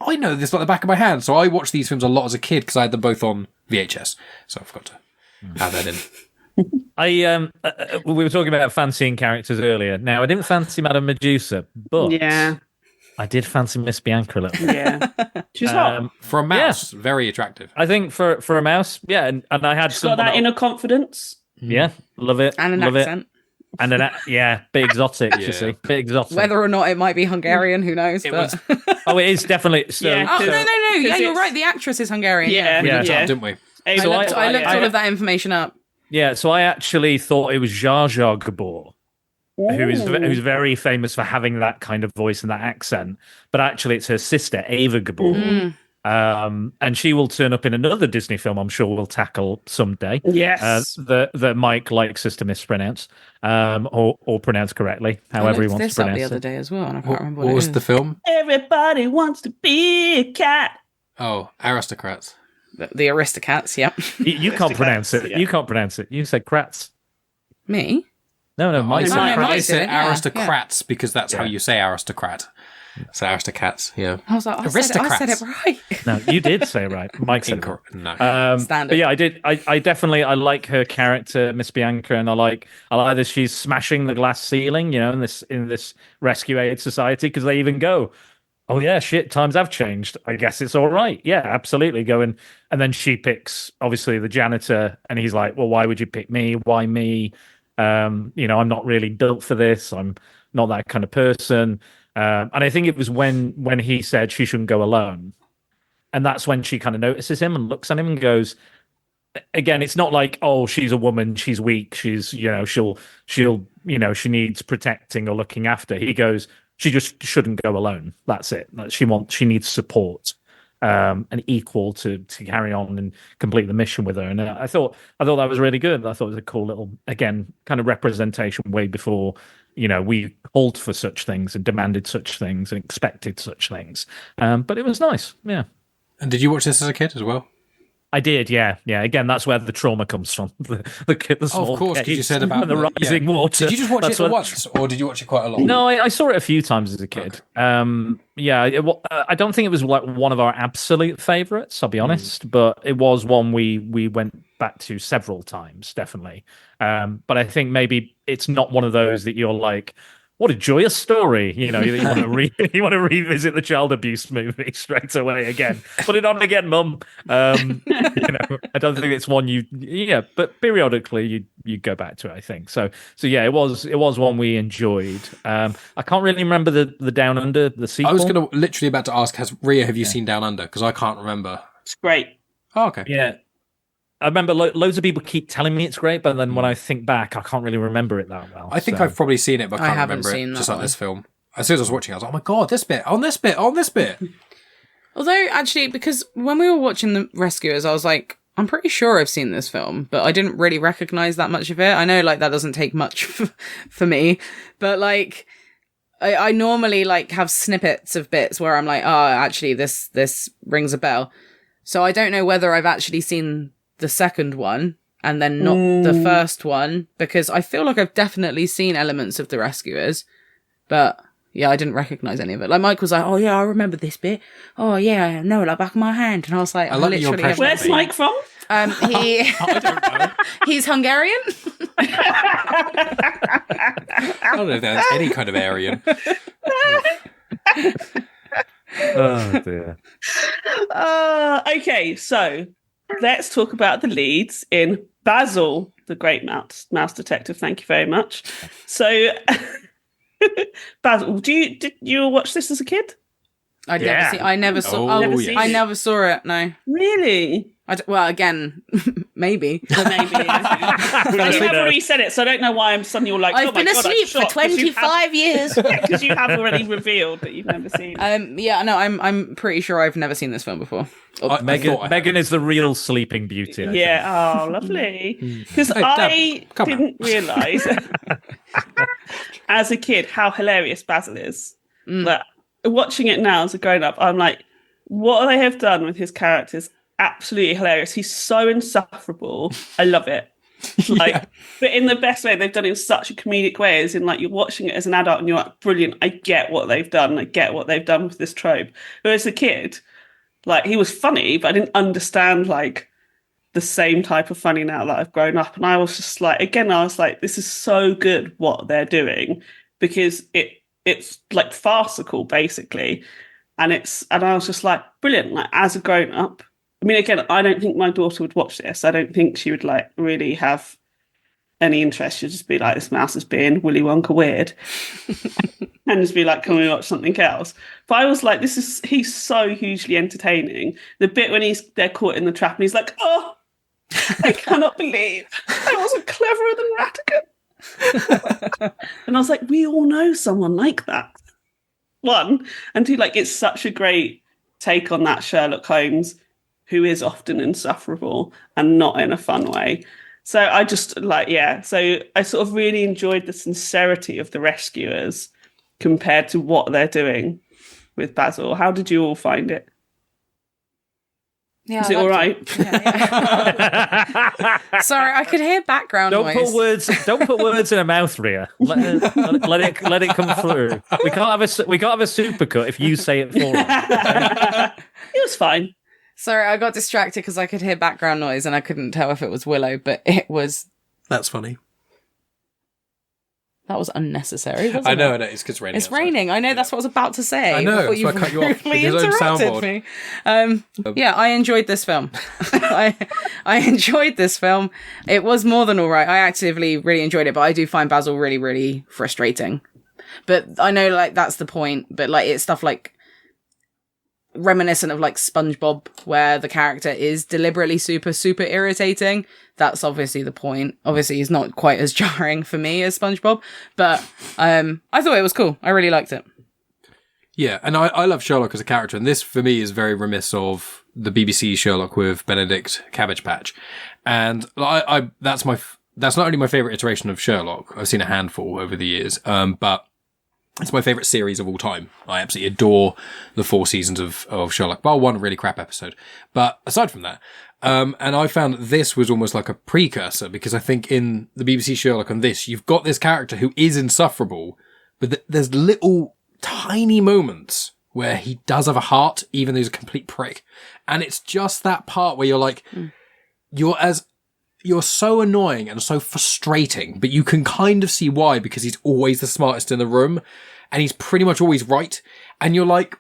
I know this like the back of my hand. So I watched these films a lot as a kid, because I had them both on VHS, so I forgot to add that in.
We were talking about fancying characters earlier. Now, I didn't fancy Madame Medusa, but I did fancy Miss Bianca a little.
Yeah. She's hot.
For a mouse, very attractive.
I think for a mouse, yeah. And I had
She's got that inner confidence.
Yeah, love it.
And an
love
accent.
It. And bit exotic, you see. Bit exotic.
Whether or not it might be Hungarian, who knows?
It
but...
Oh, it is definitely. So,
Yeah.
Oh,
so,
no. Yeah, you're right. The actress is Hungarian.
Yeah.
We
Yeah.
looked it up, didn't we?
I looked all of that information up.
Yeah, so I actually thought it was Jar Jar Gabor, who's very famous for having that kind of voice and that accent. But actually, it's her sister, Ava Gabor. And she will turn up in another Disney film I'm sure we'll tackle someday.
Yes.
That Mike likes us to mispronounce or pronounce correctly, however he wants to pronounce
the other
it.
day as well, and I can't remember
What was the film?
Everybody wants to be a cat.
Oh, Aristocrats.
The Aristocats, yep.
You can't pronounce it.
Yeah.
You can't pronounce it. You said Kratz.
Me?
No, Mike
I
said
said,
Kratz.
Mike
I said
did it, yeah,
aristocrats because that's how you say aristocrat. So aristocrats, yeah.
I was like, I said it right.
No, you did say it right. Mike said it right.
No.
Standard.
But yeah, I did. I definitely like her character, Miss Bianca, and I like that she's smashing the glass ceiling, in this rescue aid society, because they even go, oh yeah, shit, times have changed. I guess it's all right. Yeah, absolutely. And then she picks obviously the janitor, and he's like, well, why would you pick me? Why me? I'm not really built for this. I'm not that kind of person. And I think it was when he said she shouldn't go alone. And that's when she kind of notices him and looks at him and goes, again, it's not like, oh, she's a woman, she's weak, she's, she needs protecting or looking after. He goes, she just shouldn't go alone. That's it. She needs support, and equal to carry on and complete the mission with her. And I thought that was really good. I thought it was a cool little, again, kind of representation way before, we called for such things and demanded such things and expected such things. But it was nice. Yeah.
And did you watch this as a kid as well?
I did, yeah. Again, that's where the trauma comes from. The small
of course, because you
caves
said about
and the rising water.
Did you just watch
That's
it once, or did you watch it quite a lot?
No, I saw it a few times as a kid. Okay. I don't think it was like one of our absolute favourites, I'll be honest, but it was one we went back to several times, definitely. But I think maybe it's not one of those that you're like, what a joyous story, you want to revisit the child abuse movie straight away again. Put it on again, Mum. I don't think it's one but periodically you go back to it, I think. So yeah, it was one we enjoyed. I can't really remember the Down Under, the sequel.
I was literally about to ask, have you seen Down Under? Because I can't remember.
It's great.
Oh, okay.
Yeah. I remember loads of people keep telling me it's great, but then when I think back, I can't really remember it that well.
I think I've probably seen it, but I can't
haven't
remember
seen
it.
that
Just like
one.
this film. As soon as I was watching, I was like, oh my god, this bit, on this bit.
Although, actually, because when we were watching The Rescuers, I was like, I'm pretty sure I've seen this film, but I didn't really recognize that much of it. I know, like, that doesn't take much for me, but, like, I normally, like, have snippets of bits where I'm like, oh, actually, this rings a bell. So I don't know whether I've actually seen the second one and then not the first one, because I feel like I've definitely seen elements of The Rescuers, but yeah, I didn't recognize any of it. Like, Mike was like, oh yeah, I remember this bit. Oh yeah, I know it like back of my hand. And I was like,
I love your impression.
Where's Mike from?
He
I don't know.
he's Hungarian.
I don't know if that's any kind of Aryan.
Oh dear.
Okay, so let's talk about the leads in Basil, the Great Mouse Detective. Thank you very much. So, Basil, did you watch this as a kid?
I never saw.
Oh,
Oh,
yes.
I never saw it. No.
Really?
Well, again, maybe.
Maybe. You have already said it, so I don't know why I'm suddenly all like,
I've
oh my
been
God,
asleep for 25 years.
Because you have already revealed that you've never seen it.
Yeah, no, I'm pretty sure I've never seen this film before.
Megan is the real Sleeping Beauty. I
Yeah,
think.
oh, lovely. Because
Hey,
I
Dad, come on.
didn't realise as a kid how hilarious Basil is. Like, watching it now as a grown-up, I'm like, what they have done with his character is absolutely hilarious. He's so insufferable. I love it. Like, but in the best way. They've done it in such a comedic way, as in, like, you're watching it as an adult and you're like, brilliant, I get what they've done. I get what they've done with this trope. But as a kid, like, he was funny, but I didn't understand, like, the same type of funny now that I've grown up. And I was just like, again, I was like, this is so good what they're doing, because it's like farcical, basically. And I was just like, brilliant. Like, as a grown up, I mean, again, I don't think my daughter would watch this. I don't think she would, like, really have any interest. She'd just be like, this mouse is being Willy Wonka weird. And just be like, can we watch something else? But I was like, he's so hugely entertaining. The bit when they're caught in the trap and he's like, oh, I cannot believe I wasn't cleverer than Ratigan. And I was like, we all know someone like that. One. And two, like, it's such a great take on that Sherlock Holmes, who is often insufferable and not in a fun way. So I just, like, yeah. So I sort of really enjoyed the sincerity of the rescuers compared to what they're doing with Basil. How did you all find it?
Yeah,
is it all right?
Yeah. Sorry, I could hear background
Don't
noise.
put words in her mouth, Rhea. Let it come through. We can't have a supercut if you say it for her.
It was fine.
Sorry, I got distracted because I could hear background noise and I couldn't tell if it was Willow, but it was.
That's funny.
That was unnecessary, wasn't
I know,
it?
it's because it's raining.
It's
outside.
raining. I know, that's what I was about to say.
I know,
before
that's why I cut you off
rudely
with your own
interrupted
soundboard.
me. Yeah, I enjoyed this film. I enjoyed this film. It was more than all right. I actively really enjoyed it, but I do find Basil really, really frustrating. But I know, like, that's the point. But, like, it's stuff like reminiscent of, like, SpongeBob, where the character is deliberately super, super irritating. That's obviously the point. Obviously, he's not quite as jarring for me as SpongeBob, but I thought it was cool. I really liked it.
Yeah, and I love Sherlock as a character, and this, for me, is very remiss of the BBC Sherlock with Benedict Cabbage Patch. And that's not only my favourite iteration of Sherlock. I've seen a handful over the years, but it's my favourite series of all time. I absolutely adore the 4 seasons of Sherlock, bar one really crap episode. But aside from that, and I found that this was almost like a precursor, because I think in the BBC Sherlock and this, you've got this character who is insufferable, but there's little tiny moments where he does have a heart, even though he's a complete prick. And it's just that part where you're like, you're so annoying and so frustrating, but you can kind of see why, because he's always the smartest in the room and he's pretty much always right. And you're like,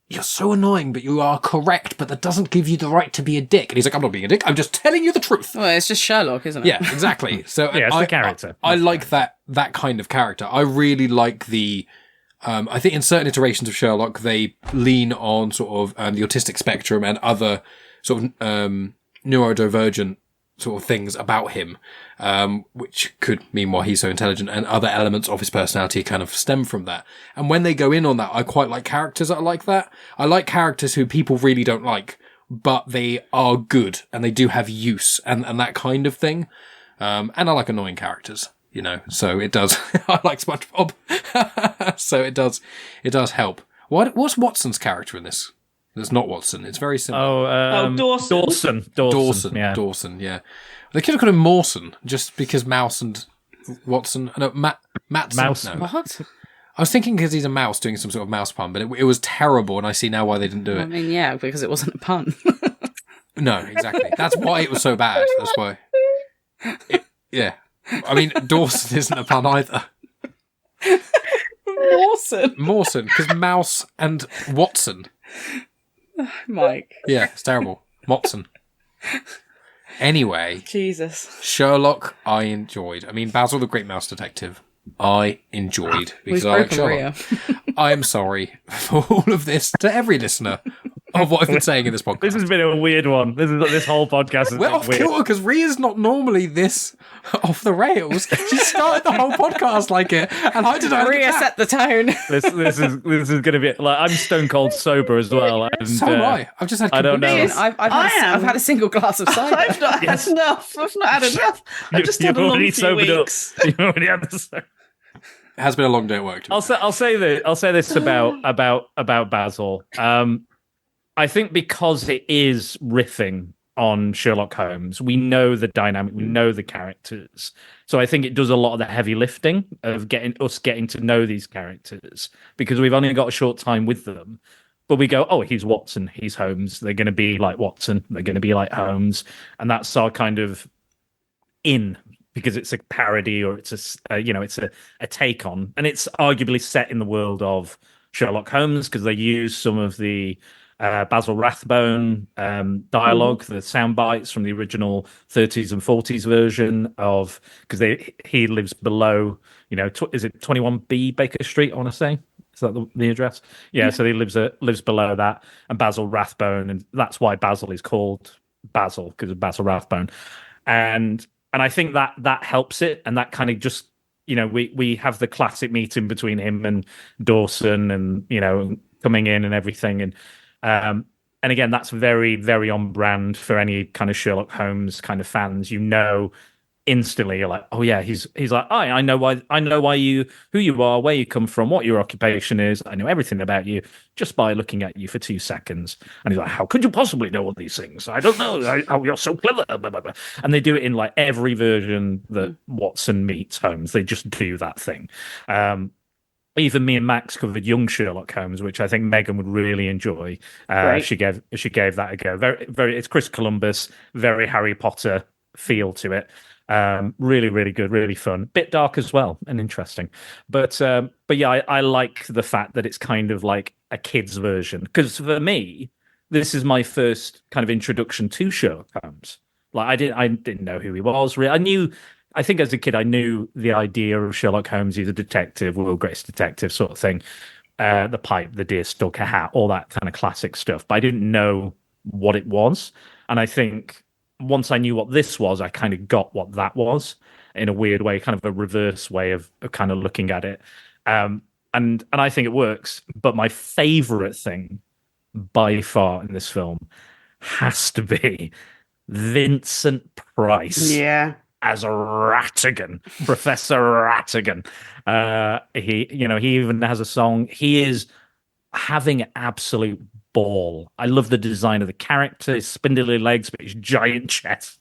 you're so annoying, but you are correct, but that doesn't give you the right to be a dick. And he's like, I'm not being a dick. I'm just telling you the truth.
Well, it's just Sherlock, isn't it?
Yeah, exactly. So
Yeah, it's the character.
I like that kind of character. I really like the, I think in certain iterations of Sherlock, they lean on sort of the autistic spectrum and other sort of neurodivergent sort of things about him, which could mean why he's so intelligent, and other elements of his personality kind of stem from that. And when they go in on that, I quite like characters that are like that. I like characters who people really don't like, but they are good and they do have use and that kind of thing. And I like annoying characters, you know, so it does. I like SpongeBob. So it does help. What's Watson's character in this? It's not Watson. It's very similar.
Dawson.
Dawson, yeah. They could have called him Mawson, just because Mouse and Watson. No, Mattson.
Mouse.
No.
What?
I was thinking because he's a mouse doing some sort of mouse pun, but it was terrible, and I see now why they didn't do it.
I mean, yeah, because it wasn't a pun.
No, exactly. That's why it was so bad. That's why. Yeah. I mean, Dawson isn't a pun either. Mawson, because Mouse and Watson.
Mike.
Yeah, it's terrible. Motson. Anyway.
Jesus.
Sherlock, I enjoyed. I mean, Basil the Great Mouse Detective, I enjoyed. Because I like Sherlock. I am sorry for all of this to every listener of what I've been saying in this podcast.
This has been a weird one. This whole podcast has
We're
been
off
weird.
kilter because Ria's not normally this off the rails. She started the whole podcast like it, and I didn't know.
Ria set the tone.
This is going to be like, I'm stone cold sober as well. And,
So am I. I've just had.
I don't know.
Ian, I've had a single glass of cider.
I've not had enough. I've not had enough. I've just had a long few weeks.
You've already had this.
It has been a long day at work.
I'll say this about Basil. I think because it is riffing on Sherlock Holmes, we know the dynamic, we know the characters. So I think it does a lot of the heavy lifting of getting to know these characters because we've only got a short time with them. But we go, oh, he's Watson, he's Holmes. They're going to be like Watson. They're going to be like Holmes, and that's our kind of in. Because it's a parody or it's a take on, and it's arguably set in the world of Sherlock Holmes because they use some of the Basil Rathbone dialogue, the sound bites from the original 30s and 40s version of because he lives below, is it 21B Baker Street? I want to say. Is that the address? Yeah, so he lives below that, and Basil Rathbone, and that's why Basil is called Basil because of Basil Rathbone, and I think that helps it, and that kind of just we have the classic meeting between him and Dawson, and coming in and everything, and again that's very very on brand for any kind of Sherlock Holmes kind of fans. Instantly you're like, oh yeah, he's like, I know who you are, where you come from, what your occupation is. I know everything about you just by looking at you for 2 seconds. And he's like, how could you possibly know all these things? I don't know how you're so clever. Blah, blah, blah. And they do it in like every version that Watson meets Holmes. They just do that thing. Even me and Max covered Young Sherlock Holmes, which I think Megan would really enjoy. She gave that a go. Very, very. It's Chris Columbus, very Harry Potter feel to it. Really, really good, really fun. Bit dark as well and interesting. But yeah, I like the fact that it's kind of like a kid's version. Because for me, this is my first kind of introduction to Sherlock Holmes. Like I didn't know who he was. I think as a kid, I knew the idea of Sherlock Holmes. He's a detective, world greatest detective sort of thing. The pipe, the deerstalker hat, all that kind of classic stuff. But I didn't know what it was. And I think once I knew what this was, I kind of got what that was in a weird way, kind of a reverse way of kind of looking at it. And I think it works. But my favorite thing by far in this film has to be Vincent Price.
Yeah.
As Ratigan, Professor Ratigan. He even has a song. He is having an absolute ball. I love the design of the character, his spindly legs, but his giant chest.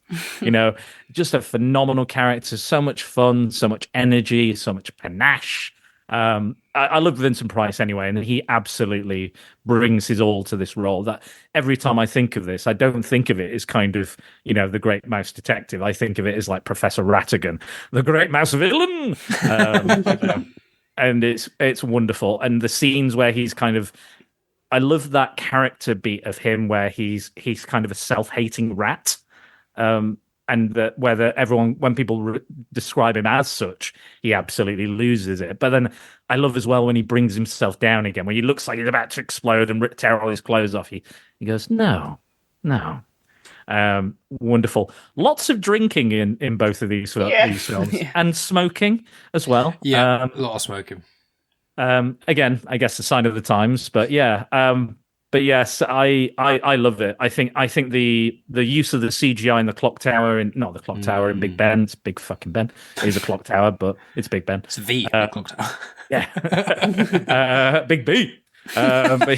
Just a phenomenal character. So much fun, so much energy, so much panache. I love Vincent Price anyway, and he absolutely brings his all to this role. That every time I think of this, I don't think of it as kind of, the Great Mouse Detective. I think of it as like Professor Ratigan, the Great Mouse Villain. And it's wonderful. And the scenes where he's kind of, I love that character beat of him where he's kind of a self-hating rat. And that when people describe him as such, he absolutely loses it. But then I love as well when he brings himself down again, when he looks like he's about to explode and tear all his clothes off. He goes, no, Wonderful. Lots of drinking in both of these films, and smoking as well.
Yeah, a lot of smoking.
Again, I guess a sign of the times, but yeah. But yes, I love it. I think the use of the CGI in the clock tower, not the clock tower in Big Ben. It's Big fucking Ben. It is a clock tower, but it's Big Ben.
It's the clock tower.
Yeah, Big B. But we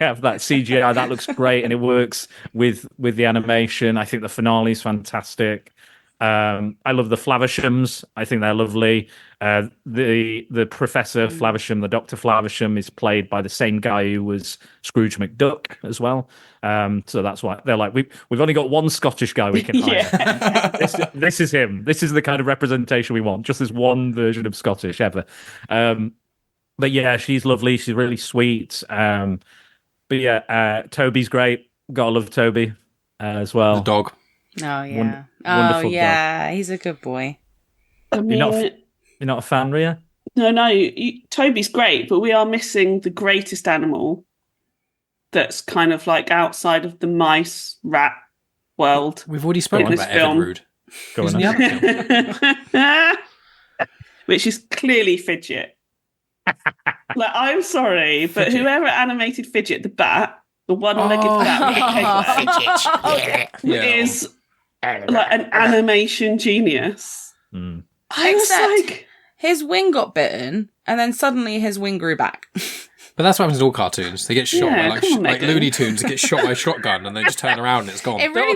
have that CGI that looks great, and it works with the animation. I think the finale is fantastic. I love the Flavershams. I think they're lovely. The Professor Flaversham, the Dr. Flaversham, is played by the same guy who was Scrooge McDuck as well. So that's why they're like, we've only got one Scottish guy we can hire. This is him. This is the kind of representation we want. Just this one version of Scottish ever. But yeah, she's lovely. She's really sweet. But yeah, Toby's great. Gotta love Toby as well.
The dog.
Oh yeah.
Wonderful
dog. He's a good boy.
I mean,
you're not a fan, Rhea?
No. Toby's great, but we are missing the greatest animal that's kind of like outside of the mice rat world.
We've already spoken about Evan Rude.
Go on.
Which is clearly Fidget. Like, I'm sorry, but
Fidget.
whoever animated Fidget the bat, the one-legged bat, is like an animation genius. I was like,
his wing got bitten, and then suddenly his wing grew back.
But that's what happens in all cartoons. They get shot
Yeah,
by
come on,
like
Megan.
Looney Tunes. They get shot by a shotgun and they just turn around and it's gone.
It really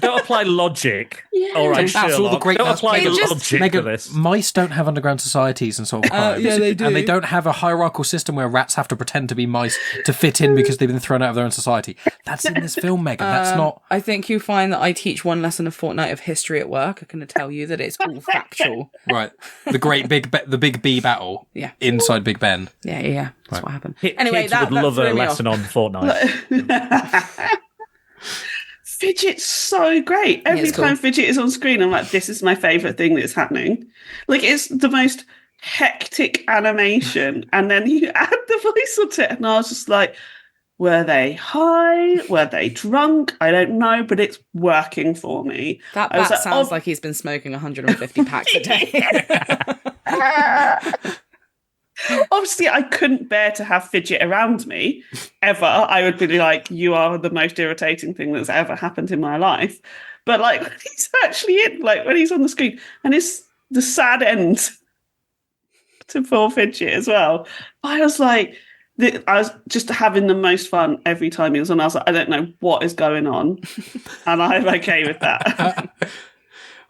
Don't apply logic.
Yeah.
All right,
That's all the
Sherlock.
great-
Don't apply
It just-
logic to
Megan,
this.
mice don't have underground societies and solve crimes.
yeah, they do.
And they don't have a hierarchical system where rats have to pretend to be mice to fit in because they've been thrown out of their own society. That's in this film, Megan. That's not...
I think you find that I teach one lesson a fortnight of history at work. I can tell you that it's all factual.
Right. The big B battle
Yeah.
inside Big Ben.
Yeah. That's what happened.
Kids
Anyway, that
would love
threw
a
me
lesson
off.
on Fortnite.
Fidget's so great. Every
it's cool.
time Fidget is on screen, I'm like, this is my favourite thing that's happening. Like, it's the most hectic animation. And then you add the voice onto it. And I was just like, were they high? Were they drunk? I don't know, but it's working for me.
That
I was
bat
like,
sounds
oh.
like he's been smoking 150 packs a day.
Obviously, I couldn't bear to have Fidget around me ever. I would be like, you are the most irritating thing that's ever happened in my life. But like, when he's actually in, like when he's on the screen, and it's the sad end to poor Fidget as well. I was like, I was just having the most fun every time he was on. I was like, I don't know what is going on, and I'm okay with that.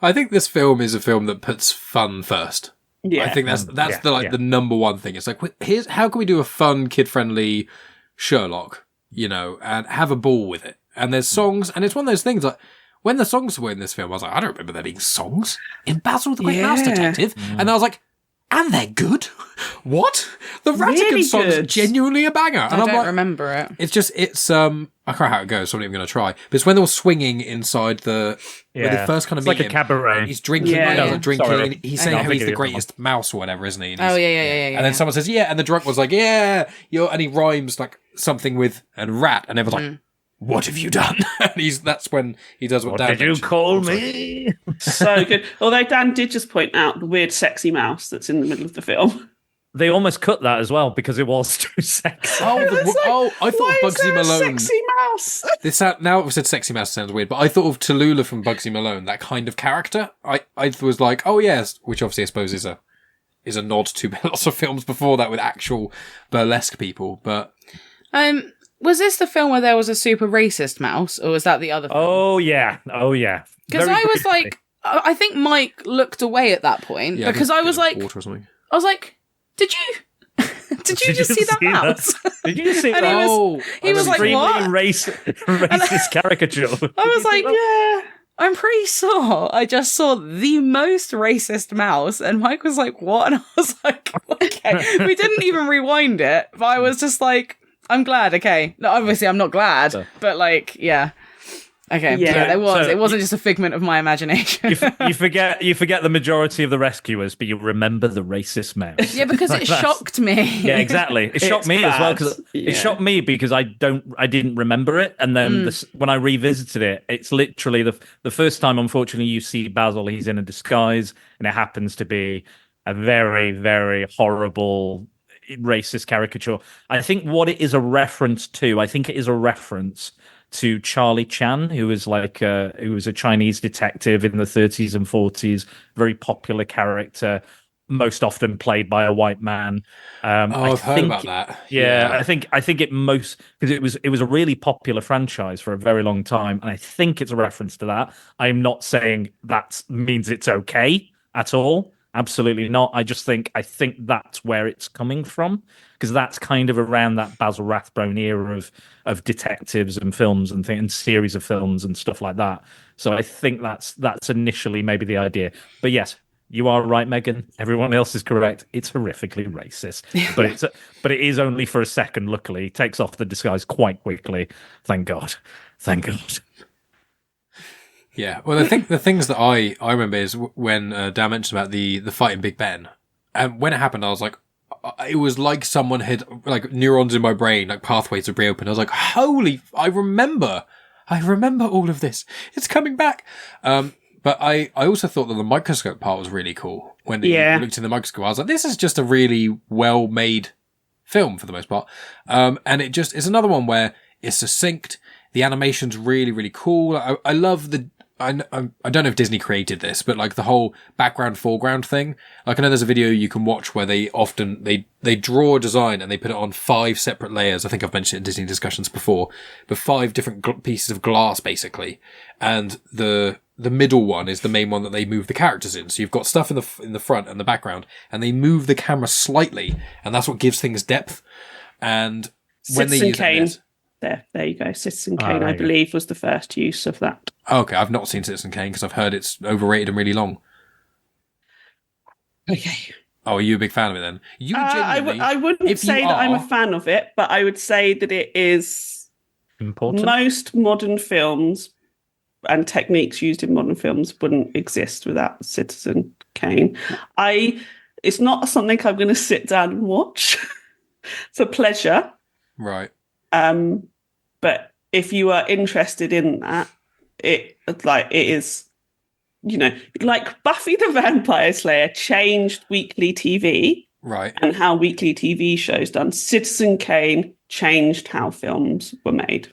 I think this film is a film that puts fun first.
Yeah,
I think that's the number one thing. It's like, here's how can we do a fun, kid-friendly Sherlock, and have a ball with it. And there's songs, and it's one of those things like when the songs were in this film, I was like, I don't remember there being songs in Basil the Great Mouse Detective, and I was like, and they're good. What? The Ratigan
Really
song's
good.
genuinely a banger. And
I
I'm
don't
like,
remember it.
it's I can't know how it goes, so I'm not even going to try. But it's when they were swinging inside where they first kind of
It's
meet
like a
him.
cabaret.
He's drinking,
Yeah.
drinking.
Sorry.
And he's
I
saying
know,
how he's
thinking
the
of
greatest mouse or whatever, isn't he? And
Oh,
he's-
yeah.
And then someone says, yeah, and the drunk was like, yeah, and he rhymes like something with and rat, and everyone's like, what have you done? And that's when he does what Dan
Did you
mentioned.
call me?
So good. Although Dan did just point out the weird sexy mouse that's in the middle of the film.
They almost cut that as well because it was too sexy.
I thought
Why
of
is
Bugsy
there a
Malone.
sexy mouse?
Now I've said sexy mouse sounds weird, but I thought of Tallulah from Bugsy Malone, that kind of character. I was like, oh yes, which obviously I suppose is a nod to lots of films before that with actual burlesque people, but
Was this the film where there was a super racist mouse, or was that the other film?
Oh yeah.
Because
Very
I was
briefly.
like, I think Mike looked away at that point
yeah,
because I was like,
water or something.
did you just see that mouse?
Did you see
And
that?
he was like,
Extremely
what?
racist caricature.
I was like, yeah, I'm pretty sure I just saw the most racist mouse. And Mike was like, what? And I was like, okay. We didn't even rewind it, but I was just like, I'm glad, okay. No, obviously I'm not glad, but like, yeah. Okay,
Yeah.
there was.
So
it wasn't just a figment of my imagination.
you forget the majority of the rescuers, but you remember the racist mouse.
Yeah, because it shocked me.
Yeah, exactly. It shocked
It's
me as well
bad.
because
Yeah.
it shocked me because I didn't remember it, and then when I revisited it, it's literally the first time. Unfortunately, you see Basil. He's in a disguise, and it happens to be a very, very horrible racist caricature. I think what it is a reference to. I think it is a reference to Charlie Chan, who was who was a Chinese detective in the 30s and 40s, very popular character, most often played by a white man.
I've heard about that.
Yeah, I think it most because it was a really popular franchise for a very long time, and I think it's a reference to that. I'm not saying that means it's okay at all. Absolutely not. I think that's where it's coming from, because that's kind of around that Basil Rathbone era of detectives and films and series of films and stuff like that. So I think that's initially maybe the idea. But yes, you are right, Megan. Everyone else is correct. It's horrifically racist, but it is only for a second. Luckily, it takes off the disguise quite quickly. Thank God. Thank God.
Yeah, well, I think the things that I remember is when Dan mentioned about the fight in Big Ben, and when it happened, I was like, it was like someone had like neurons in my brain, like pathways would reopen. I was like, holy, I remember all of this. It's coming back. But I also thought that the microscope part was really cool. When you looked in the microscope, I was like, this is just a really well made film for the most part. And it's another one where it's succinct. The animation's really, really cool. I love I don't know if Disney created this, but like the whole background foreground thing. Like I know there's a video you can watch where they often they draw a design and they put it on 5 separate layers. I think I've mentioned it in Disney discussions before, but 5 different pieces of glass basically, and the middle one is the main one that they move the characters in. So you've got stuff in the front and the background, and they move the camera slightly, and that's what gives things depth. And when they use it.
There you go. Citizen Kane, I believe, was the first use of that.
Okay, I've not seen Citizen Kane because I've heard it's overrated and really long.
Okay.
Oh, are you a big fan of it then? You
I wouldn't say that I'm a fan of it, but I would say that it is
important.
Most modern films and techniques used in modern films wouldn't exist without Citizen Kane. It's not something I'm going to sit down and watch for pleasure.
Right.
But if you are interested in that, it is, like Buffy the Vampire Slayer changed weekly TV,
right,
and how weekly TV shows done. Citizen Kane changed how films were made.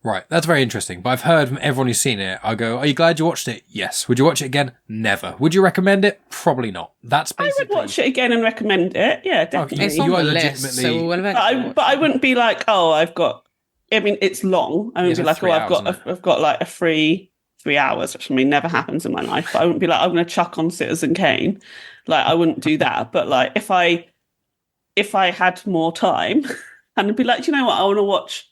Right, that's very interesting. But I've heard from everyone who's seen it, I go, are you glad you watched it? Yes. Would you watch it again? Never. Would you recommend it? Probably not. That's basically...
I would watch it again and recommend it. Yeah, definitely.
It's on the list, so we'll eventually
but I wouldn't be like, it's long. I wouldn't be like, I've got like a free 3 hours, which never happens in my life. But I wouldn't be like, I'm going to chuck on Citizen Kane. Like, I wouldn't do that. But like, if I had more time, and I'd be like, do you know what? I want to watch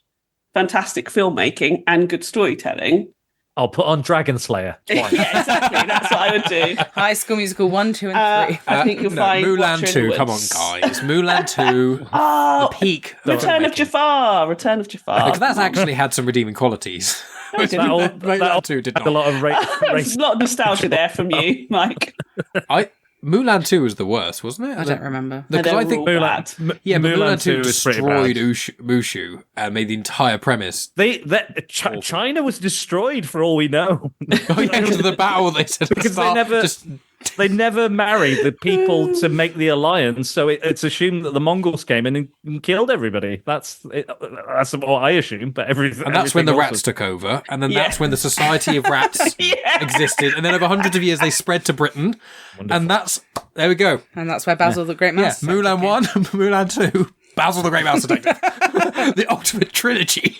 fantastic filmmaking and good storytelling.
I'll put on Dragon Slayer.
Yeah, exactly. That's what I would do.
High School Musical 1, 2, and 3.
I think you'll find
Mulan 2. Come on, guys. Mulan 2. The peak.
Return of Jafar.
Because that's actually had some redeeming qualities.
Mulan
2 did not.
A lot of
There's a lot of nostalgia there from you, Mike.
Mulan 2 was the worst, wasn't it?
I don't remember.
Because I think
Mulan 2
destroyed Mushu and made the entire premise.
China was destroyed for all we know.
Because of the battle they said
because they never married the people to make the alliance, so it's assumed that the Mongols came in and killed everybody. That's what I assume. But
and that's when the rats took over, and then that's when the Society of Rats existed, and then over hundreds of years they spread to Britain, and there we go.
And that's where Basil the Great Mouse.
Yeah, Mulan 1, Mulan 2, Basil the Great Mouse Detective, the ultimate trilogy.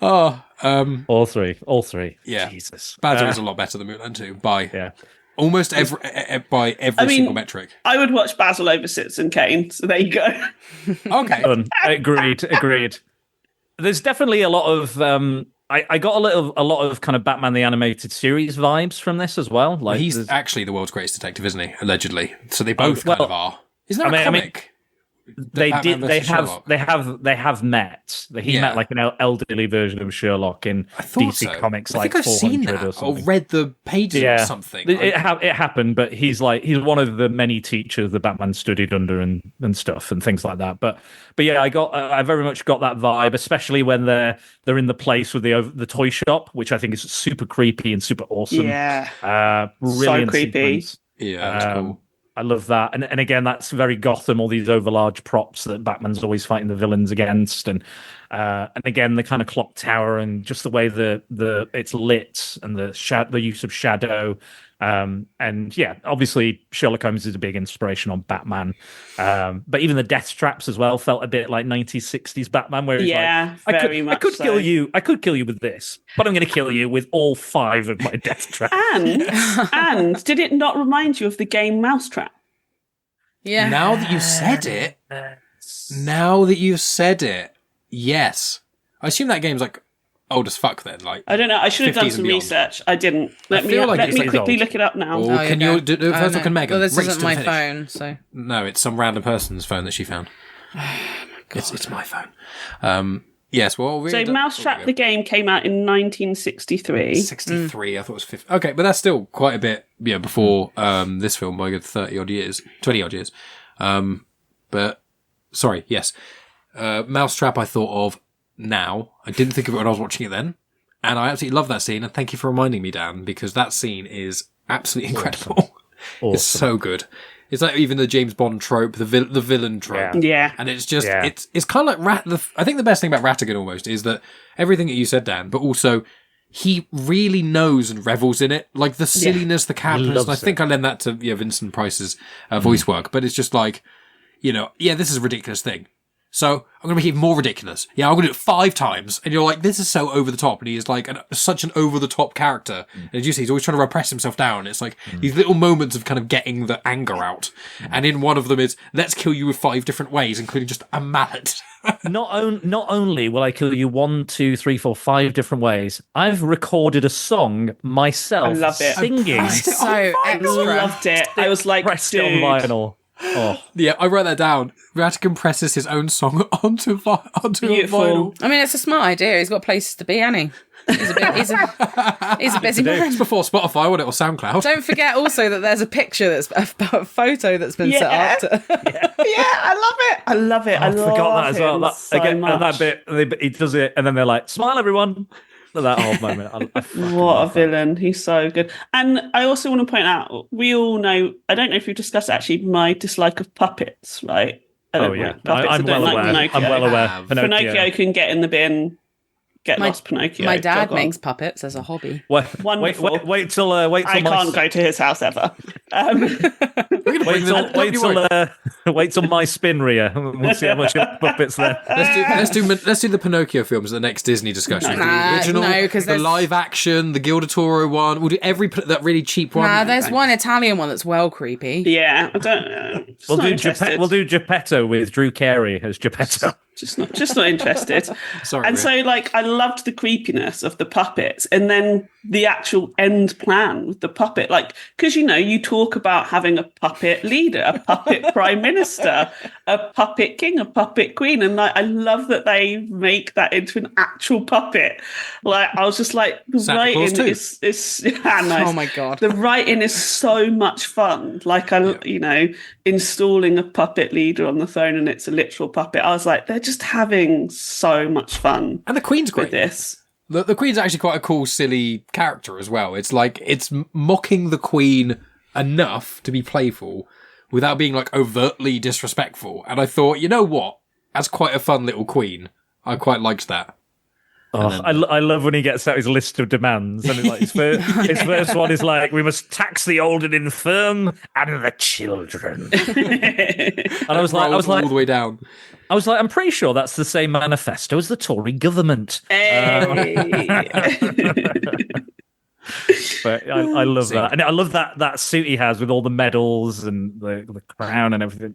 All three.
Yeah,
Jesus.
Basil is a lot better than Mulan 2 by almost every single metric.
I would watch Basil over Citizen Kane. So there you go.
Okay,
agreed. There's definitely a lot of. I got a lot of kind of Batman the Animated Series vibes from this as well. Like
he's actually the world's greatest detective, isn't he? Allegedly, so they both kind of are. Isn't that a comic?
they
Batman
did. They
versus
have.
Sherlock?
They have met. He
Yeah.
met like an elderly version of Sherlock in
I thought
DC
so.
Comics,
I
like
think I've seen
400
that
or something.
read the pages or something.
It happened, but he's one of the many teachers that Batman studied under and stuff and things like that. But yeah, I very much got that vibe, especially when they're in the place with the toy shop, which I think is super creepy and super awesome.
Yeah.
Brilliant
So creepy.
sequence.
Yeah, that's cool.
I love that, and again, that's very Gotham. All these overlarge props that Batman's always fighting the villains against, and again the kind of clock tower and just the way the it's lit and the use of shadow, and yeah, obviously Sherlock Holmes is a big inspiration on Batman, but even the death traps as well felt a bit like 1960s Batman, where he's I could kill you with this, but I'm going to kill you with all 5 of my death traps.
And did it not remind you of the game Mousetrap?
Yeah.
Now that you've said it, yes. I assume that game's like old as fuck then. Like
I don't know. I should have done
50s
some
and beyond.
research. I didn't. Let me quickly look it up now.
Or can you do first of all, can Megan?
Well, this
race
isn't
to
my
the finish?
phone, so.
No, it's some random person's phone that she found.
Oh my God.
It's my phone. Yes, well,
So Mousetrap the game came out in 1963.
63, I thought it was 50. Okay, but that's still quite a bit before this film by a good 30 odd years, 20 odd years. But sorry, yes. Mousetrap I thought of now. I didn't think of it when I was watching it then. And I absolutely love that scene, and thank you for reminding me, Dan, because that scene is absolutely incredible.
Awesome.
It's so good. It's like even the James Bond trope, the villain trope.
Yeah.
And it's just, it's kind of like I think the best thing about Ratigan almost is that everything that you said, Dan, but also he really knows and revels in it. Like the silliness, the campness. I think I lend that to Vincent Price's voice work, but it's just like, this is a ridiculous thing. So I'm going to make it even more ridiculous. Yeah, I'm going to do it 5 times. And you're like, this is so over the top. And he is like such an over the top character. And as you see, he's always trying to repress himself down. It's like these little moments of kind of getting the anger out. And in one of them is, let's kill you with 5 different ways, including just a mallet.
Not only will I kill you 1, 2, 3, 4, 5 different ways, I've recorded a song myself.
I love it.
Singing.
So extra.
Loved it. I was like,
Pressed it on
dude.
vinyl. Oh.
Yeah, I wrote that down. Ratigan presses his own song onto
Beautiful.
vinyl.
I mean, it's a smart idea. He's got places to be, hasn't he? He's a busy man.
It's before Spotify, wasn't it, or SoundCloud?
Don't forget also that there's a picture a photo that's been set up.
I love it. I
forgot that as well.
him so
And
much.
that bit, he does it, and then they're like, "Smile, everyone." That whole moment. I fucking
What a
love that.
villain. He's so good. And I also want to point out, we all know, I don't know if we've discussed actually my dislike of puppets, right? I don't like puppets.
I'm
I don't
well
like
aware.
Pinocchio.
I'm well aware.
Pinocchio can get in the bin. Get lost, Pinocchio.
My dad
Jog on.
makes puppets as a hobby.
Wonderful.
Wait till
I
my
can't go to his house ever.
wait till my spin Rhea. We'll see how much your puppets there.
Let's do the Pinocchio films, the next Disney discussion.
Nah,
The original,
no, 'cause
the
there's-
live action, the Gilda Toro one. We'll do that really cheap one.
Nah, there's one Italian one that's well creepy.
Yeah, I don't know.
We'll do Geppetto with Drew Carey as Geppetto.
Just not interested.
Sorry,
And
Rhea.
so, like, I loved the creepiness of the puppets, and then the actual end plan with the puppet. Like, because you talk about having a puppet leader, a puppet prime minister, a puppet king, a puppet queen, and like, I love that they make that into an actual puppet. Like, I was just like, the
Santa Claus
writing
too.
is nice.
Oh my God.
The writing is so much fun. Like, installing a puppet leader on the throne, and it's a literal puppet. I was like, they're just having so much fun
And the Queen's
with
great.
this.
The Queen's actually quite a cool, silly character as well. It's like, it's mocking the Queen enough to be playful without being like overtly disrespectful. And I thought, you know what? As quite a fun little Queen, I quite liked that.
I love when he gets out his list of demands, and his first one is like, "We must tax the old and infirm and the children." And I was like,
all the way down.
I'm pretty sure that's the same manifesto as the Tory government. But I love that, and I love that suit he has with all the medals and the crown and everything.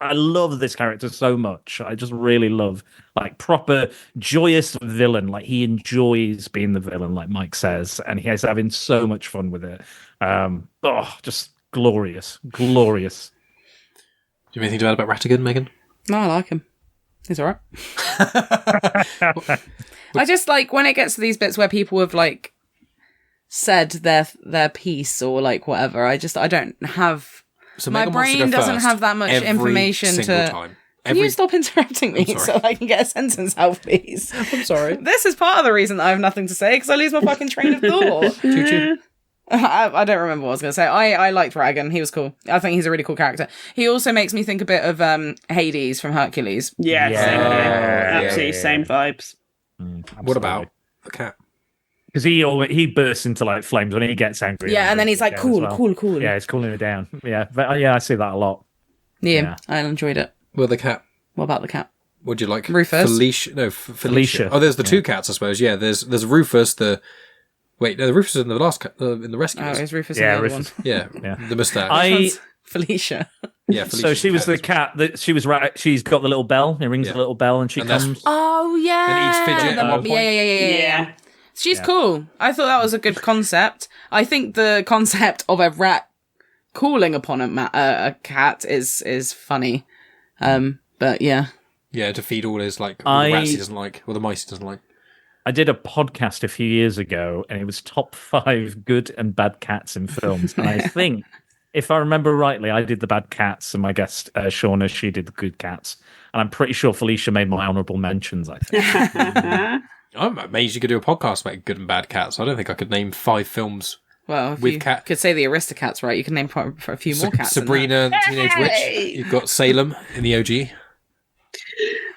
I love this character so much. I just really love like proper joyous villain. Like he enjoys being the villain, like Mike says, and he's having so much fun with it. Just glorious.
Do you have anything to add about Ratigan, Megan?
No, I like him. He's alright. I just like when it gets to these bits where people have like said their piece or like whatever. I don't have.
So
My
Megan wants to
brain
go
doesn't
first
have that much
every
information
single
to.
time.
Can you stop interrupting me so I can get a sentence out, please?
I'm sorry.
This is part of the reason that I have nothing to say because I lose my fucking train of thought.
Choo-choo.
I don't remember what I was going to say. I liked Ratigan. He was cool. I think he's a really cool character. He also makes me think a bit of Hades from Hercules.
Yeah,
Yeah.
same here.
Yeah.
Absolutely same vibes.
What about the cat?
Because he bursts into like flames when he gets angry.
Yeah, and then he's like, cool.
Yeah, he's cooling it down. Yeah, but yeah, I see that a lot.
Yeah, I enjoyed it.
Well, the cat.
What about the cat?
What'd you like?
Rufus.
Felicia. No, Felicia.
Felicia.
Oh, there's the two cats, I suppose. Yeah, there's Rufus. The Rufus is in the last cat, in the Rescuers.
Oh, is Rufus
Yeah,
in the other
Rufus.
one?
Yeah, the moustache.
Which one's Felicia.
Yeah, Felicia.
So she was the cat that she's got the little bell. It rings
Yeah.
a little bell, and she
And that's-
comes.
Oh, yeah.
And eats fidget at one point.
Yeah. She's cool. I thought that was a good concept. I think the concept of a rat calling upon a cat is funny. But yeah.
Yeah, to feed all his like all the rats he doesn't like, or the mice he doesn't like.
I did a podcast a few years ago, and it was top 5 good and bad cats in films. And I think, if I remember rightly, I did the bad cats, and my guest Shauna, she did the good cats. And I'm pretty sure Felicia made my honourable mentions. I think.
I'm amazed you could do a podcast about good and bad cats. I don't think I could name 5 films.
Well, if
With
you
cat-
could say the Aristocats, right? You can name for a few more cats. than
Sabrina, the Teenage Witch. You've got Salem in the OG.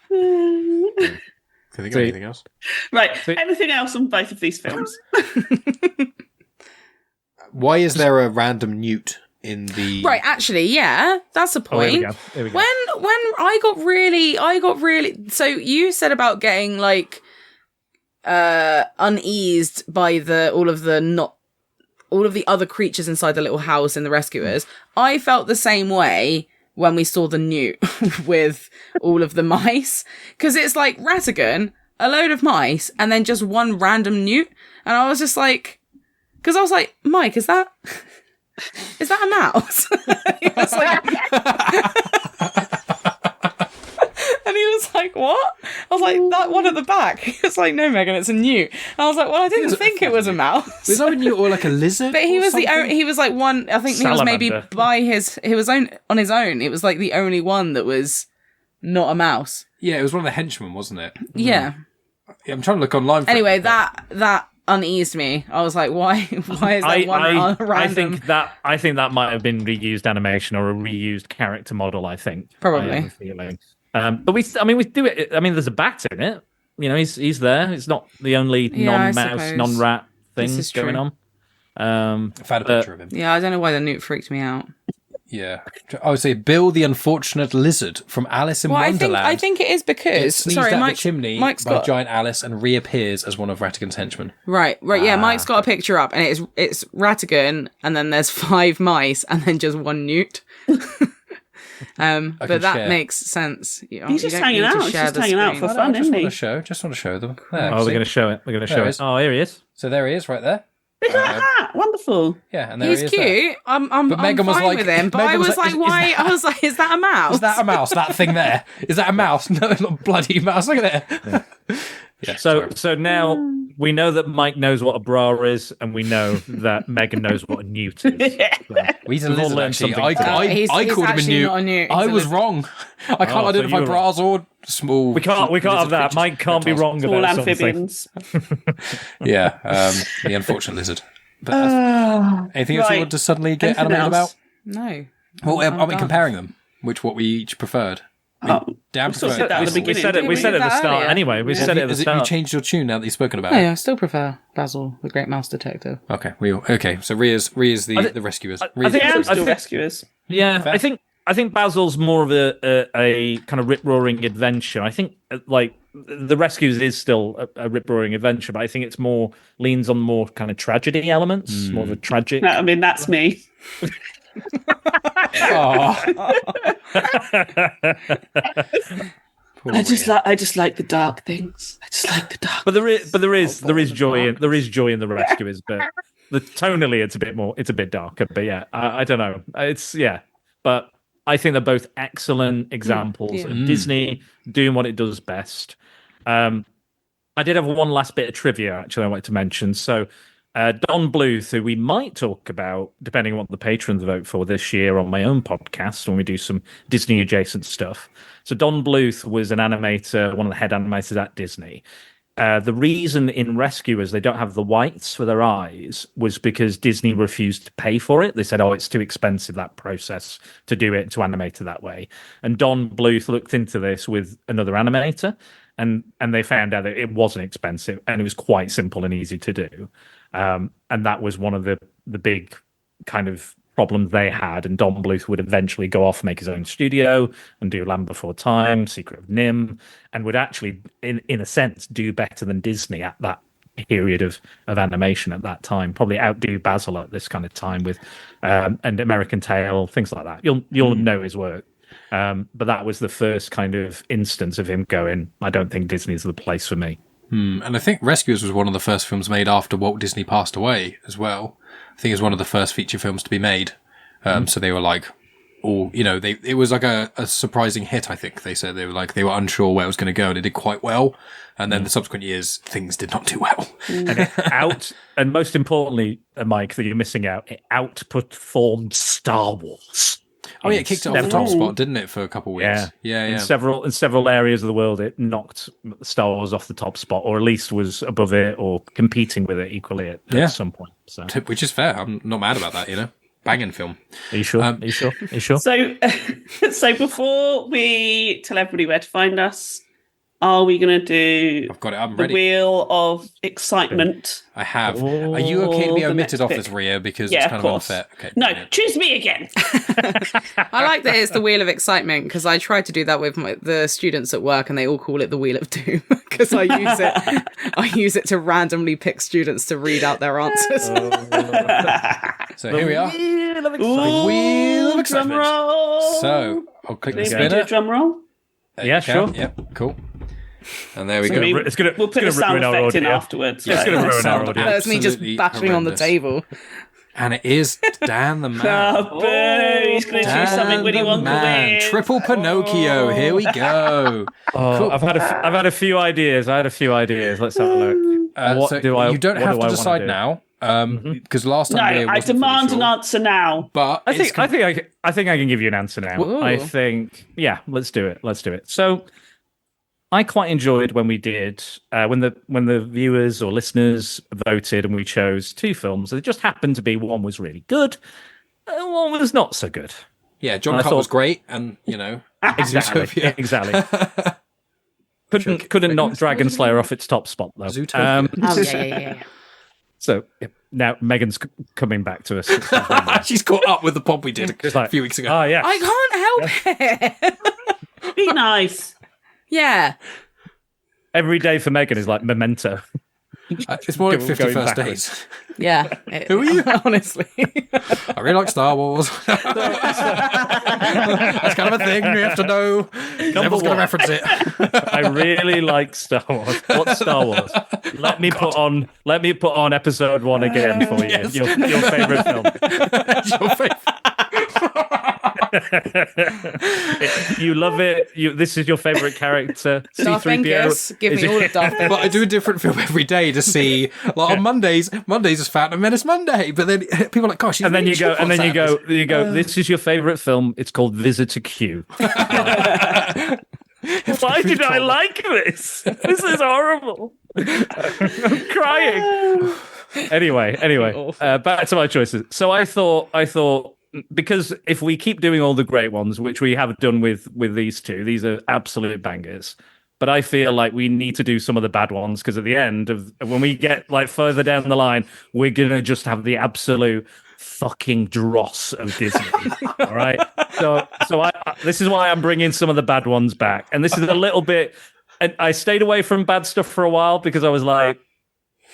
Can I think of anything else?
Right. Anything else on both of these films?
Why is there a random newt in the...
Right, actually, yeah, that's a
Oh, here we
point.
go. Here we go.
When I got really so you said about getting like uneased by all of the other creatures inside the little house in the Rescuers. I felt the same way when we saw the newt with all of the mice, because it's like Ratigan, a load of mice, and then just one random newt, and I was just like, because I was like, Mike, is that a mouse? He was like, and he was like, what? I was like, that one at the back. He was like, no, Megan, it's a newt. And I was like, well, I didn't think it was a mouse.
There's not a newt or like a lizard.
But he
or
was
something?
he was like one. I think he was maybe
Salamander.
on his own. It was like the only one that was not a mouse.
Yeah, it was one of the henchmen, wasn't it?
Yeah.
Yeah, I'm trying to look online for
Anyway,
it.
that uneased me. I was like, why is that one random?
I think that might have been reused animation or a reused character model. I think
Probably.
I have a feeling. But we do it. I mean, there's a bat in it. You know, he's there. It's not the only
Yeah, I
non-mouse,
suppose.
non-rat
This
thing
is
going
true.
on.
I found a picture of him.
Yeah, I don't know why the newt freaked me out.
Yeah. I would say Bill the Unfortunate Lizard from Alice in
Well,
Wonderland.
I think it is
It
because
sneezed
sorry,
out
Mike,
the chimney
Mike's
by
got
giant Alice and reappears as one of Ratigan's henchmen.
right. Yeah, Mike's got a picture up, and it's Ratigan, and then there's 5 mice, and then just one newt. But that
share.
makes sense.
He's just hanging out. He's just hanging out for fun,
I just
isn't
want
he?
to show. Just want to show them. There,
Oh,
see?
we're going to show it. We're going to
There
show
it
it.
is.
Oh, here he is.
So there he is, right there.
Look at that! Wonderful.
Yeah, and there
He's
he is. There.
cute. I'm
Megan was
fine
like-
with him, but
Megan
I
was
was
like,
like, why?
is
I was like, is that a mouse?
Is that a mouse? That thing there? Is that a mouse? No, it's not a bloody mouse. Look at it. Yeah.
So now we know that Mike knows what a bra is, and we know that Megan knows what a newt is.
He's a
We've all
lizard,
learned
actually.
something today.
He's
I called him a
actually
newt.
not a newt.
I
He's a
was
lizard.
wrong. I can't
so
identify
you were
bras or small.
We can't have
lizard
that.
creatures.
Mike can't be wrong
All
about something.
amphibians.
Yeah, the unfortunate lizard. But anything else you
right.
want to suddenly get
Anything
animated
else?
about?
No.
Well,
I'm
are we
done.
comparing them? Which we each preferred? Dan
we sort of said
preferred.
that at the
We
beginning.
said it.
didn't
We said it at the
that
start.
earlier?
Anyway, we said it at the
Has you
start.
changed your tune now that you've spoken about
No,
it?
I still prefer Basil, the Great Mouse Detective.
Okay, okay. So Ria's the rescuers.
I
Ria's
think-
the
Yeah, I'm
rescuers.
still rescuers.
Yeah,
Fair.
I think Basil's more of a kind of rip roaring adventure. I think like the Rescues is still a rip roaring adventure, but I think it's more leans on more kind of tragedy elements, more of a tragic.
I mean, that's me. I just like the dark things. I just like the dark.
But there is joy in the Rescuers, but tonally it's a bit darker. But yeah, I don't know. But I think they're both excellent examples of Disney doing what it does best. I did have one last bit of trivia, actually, I wanted to mention. So, Don Bluth, who we might talk about, depending on what the patrons vote for this year on my own podcast when we do some Disney-adjacent stuff. So, Don Bluth was an animator, one of the head animators at Disney. The reason in Rescuers they don't have the whites for their eyes was because Disney refused to pay for it. They said, oh, it's too expensive, that process, to do it, to animate it that way. And Don Bluth looked into this with another animator, and they found out that it wasn't expensive and it was quite simple and easy to do. And that was one of the big kind of problems they had. And Don Bluth would eventually go off, make his own studio and do Land Before Time, Secret of Nim, and would actually, in a sense, do better than Disney at that period of animation at that time. Probably outdo Basil at this kind of time with and American Tail, things like that. You'll know his work. But that was the first kind of instance of him going, I don't think Disney's the place for me.
And I think Rescuers was one of the first films made after Walt Disney passed away as well. I think it was one of the first feature films to be made. So they were like, all, you know, it was like a surprising hit, I think they said. They were unsure where it was going to go, and it did quite well. And then the subsequent years, things did not do well.
And most importantly, Mike, that you're missing out, it outperformed Star Wars.
Oh yeah, it kicked it off the top spot, didn't it, for a couple of weeks? Yeah.
In several areas of the world, it knocked Star Wars off the top spot, or at least was above it, or competing with it equally at some point. So,
which is fair. I'm not mad about that. Banging film.
Are you sure? Are you sure?
So before we tell everybody where to find us, are we going to do
I've got it. I'm
the
ready.
Wheel of Excitement?
I have. Are you okay to be omitted off this, Ria? Because it's kind of unfair. Okay,
no, choose me again.
I like that it's the Wheel of Excitement because I tried to do that with the students at work and they all call it the Wheel of Doom because I use it to randomly pick students to read out their answers.
So here we are.
Wheel of
The Wheel of Excitement.
Drum roll.
So I'll click the
Do
spinner.
a drum roll.
Yeah, sure.
Yep, cool. And there we go.
We'll put the sound effect in afterwards.
It's going to ruin our audio.
That's me just
Absolutely
battering on the
horrendous.
table.
And it is Dan the Man.
Oh, boo. He's going to choose something Willy Wonka
Man.
with.
Triple Pinocchio. Here we go.
Cool. I've had a few ideas. Let's have a look.
You don't have to decide now. Because last
No,
time Ria
I
wasn't
demand
fully
an
sure.
answer now.
But
I think I can give you an answer now.
Ooh.
I think, let's do it. So I quite enjoyed when we did when the viewers or listeners voted and we chose two films. It just happened to be one was really good, and one was not so good.
yeah, John Cutt was great, and
Exactly. Couldn't knock Dragon Slayer off its top spot though.
Zootopia.
Oh, yeah.
So now Megan's coming back to us.
She's caught up with the pod we did
It's like,
a few weeks ago.
Oh yeah.
I can't help it.
Be nice.
Yeah.
Every day for Megan is like memento.
It's more like
Going
50 First
backwards.
Days.
Yeah.
Who are you?
Honestly.
I really like Star Wars. That's kind of a thing you have to know. Everyone's going to reference it.
I really like Star Wars. What's Star Wars? Let me put on episode 1 again for you.
Yes.
Your favorite film.
Your favourite.
You love it. This is your favorite character.
Darth Venkus. Give me all of Darth Venkus.
But I do a different film every day to see. Like on Mondays is Phantom Menace Monday. But then people are like, "Gosh!"
And then you go. This is your favorite film. It's called Visitor Q. Why did I like this? This is horrible. I'm crying. Anyway, back to my choices. So I thought. Because if we keep doing all the great ones, which we have done with these two, these are absolute bangers. But I feel like we need to do some of the bad ones because at the end of when we get like further down the line, we're gonna just have the absolute fucking dross of Disney. All right. So this is why I'm bringing some of the bad ones back, and this is a little bit. And I stayed away from bad stuff for a while because I was like,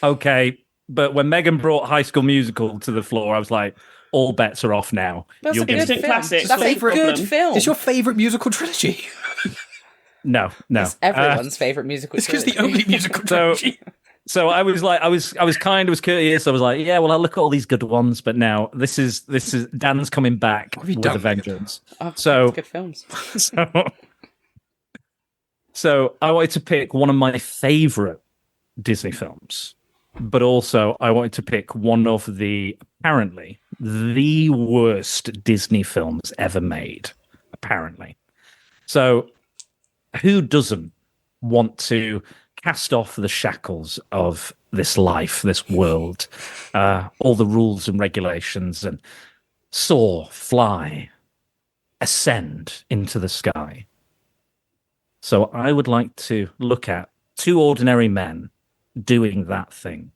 okay. But when Megan brought High School Musical to the floor, I was like, all bets are off now.
That's a good
Instant
film.
classic.
That's a good film.
It's your favourite musical trilogy.
No.
It's everyone's favourite musical
It's because the
trilogy.
only musical
So-
trilogy.
So I was like, I was curious. I was like, yeah, well, I'll look at all these good ones, but now this is Dan's coming back
have you
with
done
a
with it?
vengeance.
So good films.
So I wanted to pick one of my favorite Disney films, but also I wanted to pick one of apparently the worst Disney films ever made. Apparently, so who doesn't want to cast off the shackles of this life, this world, all the rules and regulations, and soar, fly, ascend into the sky? So I would like to look at two ordinary men doing that thing.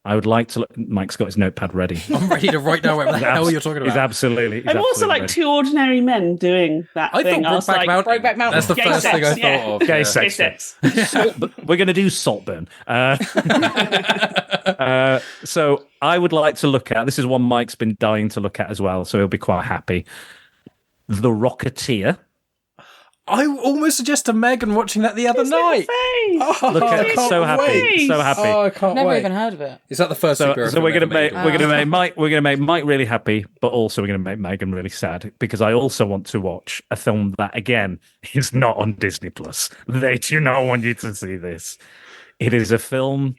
I would like to look. Mike's got his notepad ready.
I'm ready to write down what the hell you're talking
He's
about.
absolutely.
I'm also like
ready.
two ordinary men doing that
I
thing.
thought Brokeback Mountain. That's the
gay
first thing
sex,
I thought of.
Gay
yeah.
sex.
Gay sex.
But we're going to do Saltburn. So I would like to look at. This is one Mike's been dying to look at as well, so he'll be quite happy. The Rocketeer.
I almost suggested Megan watching that the other night.
Look at
I can't
so happy,
wait.
so happy.
Oh, I can't
Never
wait.
even heard of it.
Is that the first superhero
So
film
we're gonna
ever made,
make
or-
we're gonna make Mike really happy, but also we're gonna make Megan really sad because I also want to watch a film that again is not on Disney Plus. They do not want you to see this. It is a film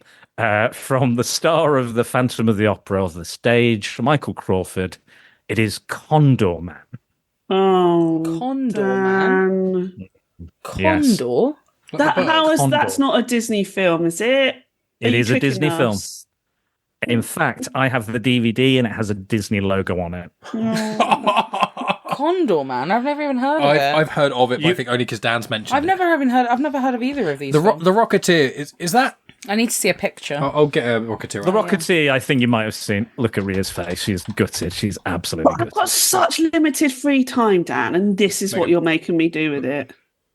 from the star of the Phantom of the Opera of the stage, Michael Crawford. It is Condorman.
Oh,
Condorman.
Dan.
Yes.
Condor?
That's not a Disney film, is it?
It
Are
is
you
a Disney
tricking
film.
us?
In fact, I have the DVD and it has a Disney logo on it.
Condor Man. I've never even heard of it.
I've heard of it, but I think only because Dan's mentioned
I've
it.
never heard of either of these.
The
films.
Rocketeer is that?
I need to see a picture.
I'll get a Rocketeer.
The Rocketeer, I think you might have seen. Look at Ria's face. She's gutted. She's absolutely
I've
gutted.
got such limited free time, Dan, and this is what you're making me do with it.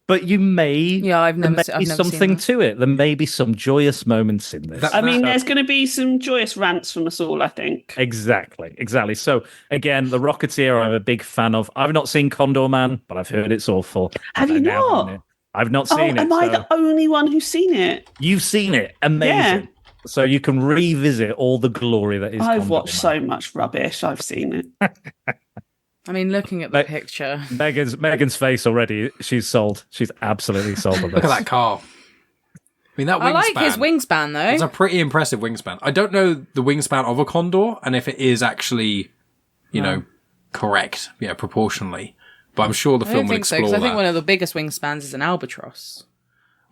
But you may,
Yeah, I've
there
never
may
se- I've
be
never seen
something
that.
to it. There may be some joyous moments in this.
I mean, there's going to be some joyous rants from us all, I think.
Exactly. So again, the Rocketeer, I'm a big fan of. I've not seen Condorman, but I've heard it's awful.
Have you not?
I've not seen it.
Am I
so
the only one who's seen it?
You've seen it. Amazing.
Yeah.
So you can revisit all the glory that is.
I've watched
Condorman.
so much rubbish. I've seen it.
I mean, looking at the picture.
Megan's face already. She's sold. She's absolutely sold on this.
Look at that car. I mean, that wingspan.
I like his wingspan, though.
It's a pretty impressive wingspan. I don't know the wingspan of a condor and if it is actually, correct, proportionally. But I'm sure the
I
film
don't
will
think so,
explore
because I think
that.
one of the biggest wingspans is an albatross.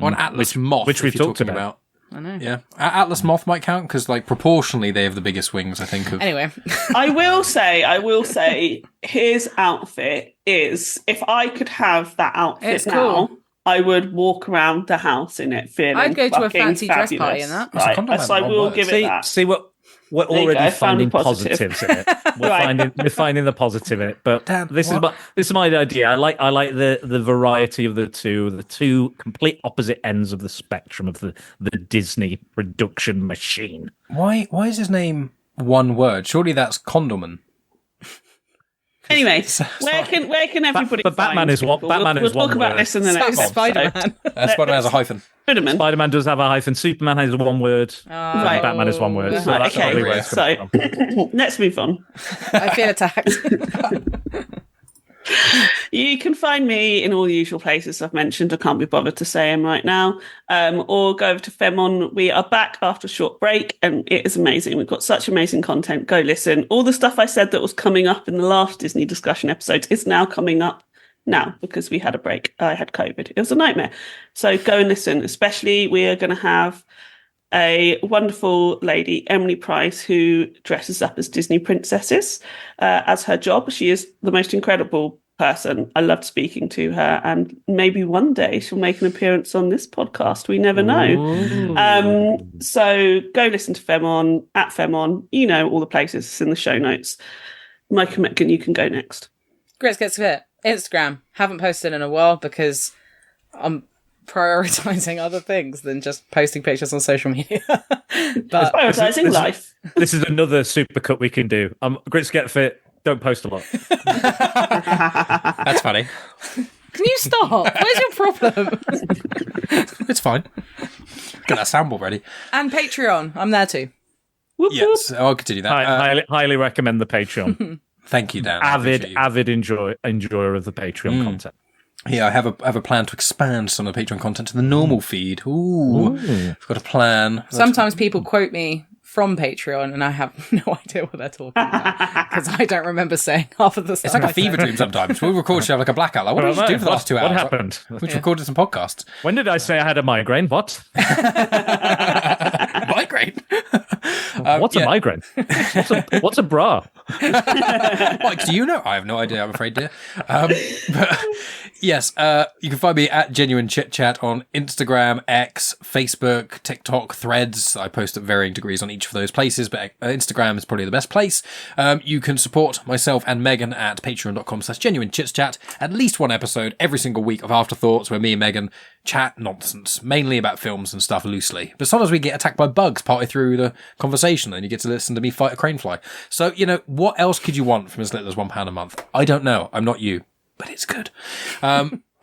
Or an Atlas moth,
which
if
we've
you're
talked
talking
about.
I know.
Yeah, Atlas moth might count because, proportionally, they have the biggest wings. I think.
Anyway.
I will say, his outfit is, if I could have that outfit
It's
now,
cool.
I would walk around the house in it feeling
I'd go to a
fucking
fancy dress
fabulous.
party in that.
That's a
Right,
compliment,
so I
one
will
word.
give it that.
See what we're
There you
already
go, found
finding
a positive.
positives in it. We're
Right.
finding the positive in it. But
Dan,
this
what?
is my idea. I like the variety of the two complete opposite ends of the spectrum of the Disney production machine.
Why is his name one word? Surely that's Condorman.
Anyway, where can everybody
but Batman
find
is one-
people?
Batman
we'll
is one
talk about
word.
this in the
So
next episode.
Spider-Man.
Spider-Man has a hyphen.
Spider-Man.
Spider-Man does have a hyphen. Superman has one word.
Right.
Batman is one word. So
Right,
that's probably where
okay,
it's coming from.
so let's move on.
I feel attacked.
You can find me in all the usual places I've mentioned. I can't be bothered to say them right now. Or go over to Femme. We are back after a short break, and it is amazing. We've got such amazing content. Go listen. All the stuff I said that was coming up in the last Disney discussion episodes is now coming up now because we had a break. I had COVID. It was a nightmare. So go and listen. Especially, we are going to have a wonderful lady, Emily Price, who dresses up as Disney princesses as her job. She is the most incredible person. I loved speaking to her, and maybe one day she'll make an appearance on this podcast. We never know. So go listen to Femme at Femme. All the places. It's in the show notes. Mike Metkin, you can go next.
Grits Gets Fit. Instagram. Haven't posted in a while because I'm prioritizing other things than just posting pictures on social media. But
Prioritizing life.
This is another super cut we can do. Grits Get Fit. Don't post a lot.
That's funny.
Can you stop? Where's your problem?
It's fine. Get that soundboard ready.
And Patreon. I'm there too.
Whoop,
Yes, I'll continue that.
Highly recommend the Patreon.
Thank you, Dan. I appreciate you.
avid enjoyer of the Patreon content.
Yeah, I have a plan to expand some of the Patreon content to the normal feed. Ooh. I've got a plan.
Sometimes people quote me from Patreon and I have no idea what they're talking about because I don't remember saying half of the stuff.
It's like a fever dream sometimes. We'll record, you have like a blackout. Like, what did you do for the last 2 hours?
What happened?
Which recorded some podcasts.
When did I say I had a migraine? What?
Migraine?
What's a migraine? What's a bra?
Mike, do you know? I have no idea, I'm afraid, dear. But yes, you can find me at Genuine Chit-Chat on Instagram, X, Facebook, TikTok, Threads. I post at varying degrees on each of those places, but Instagram is probably the best place. You can support myself and Megan at patreon.com/Genuine Chit-Chat. At least one episode every single week of Afterthoughts where me and Megan chat nonsense, mainly about films and stuff loosely. But sometimes we get attacked by bugs partly through the conversation and you get to listen to me fight a crane fly. So, what else could you want from as little as £1 a month? I don't know. I'm not you, but it's good.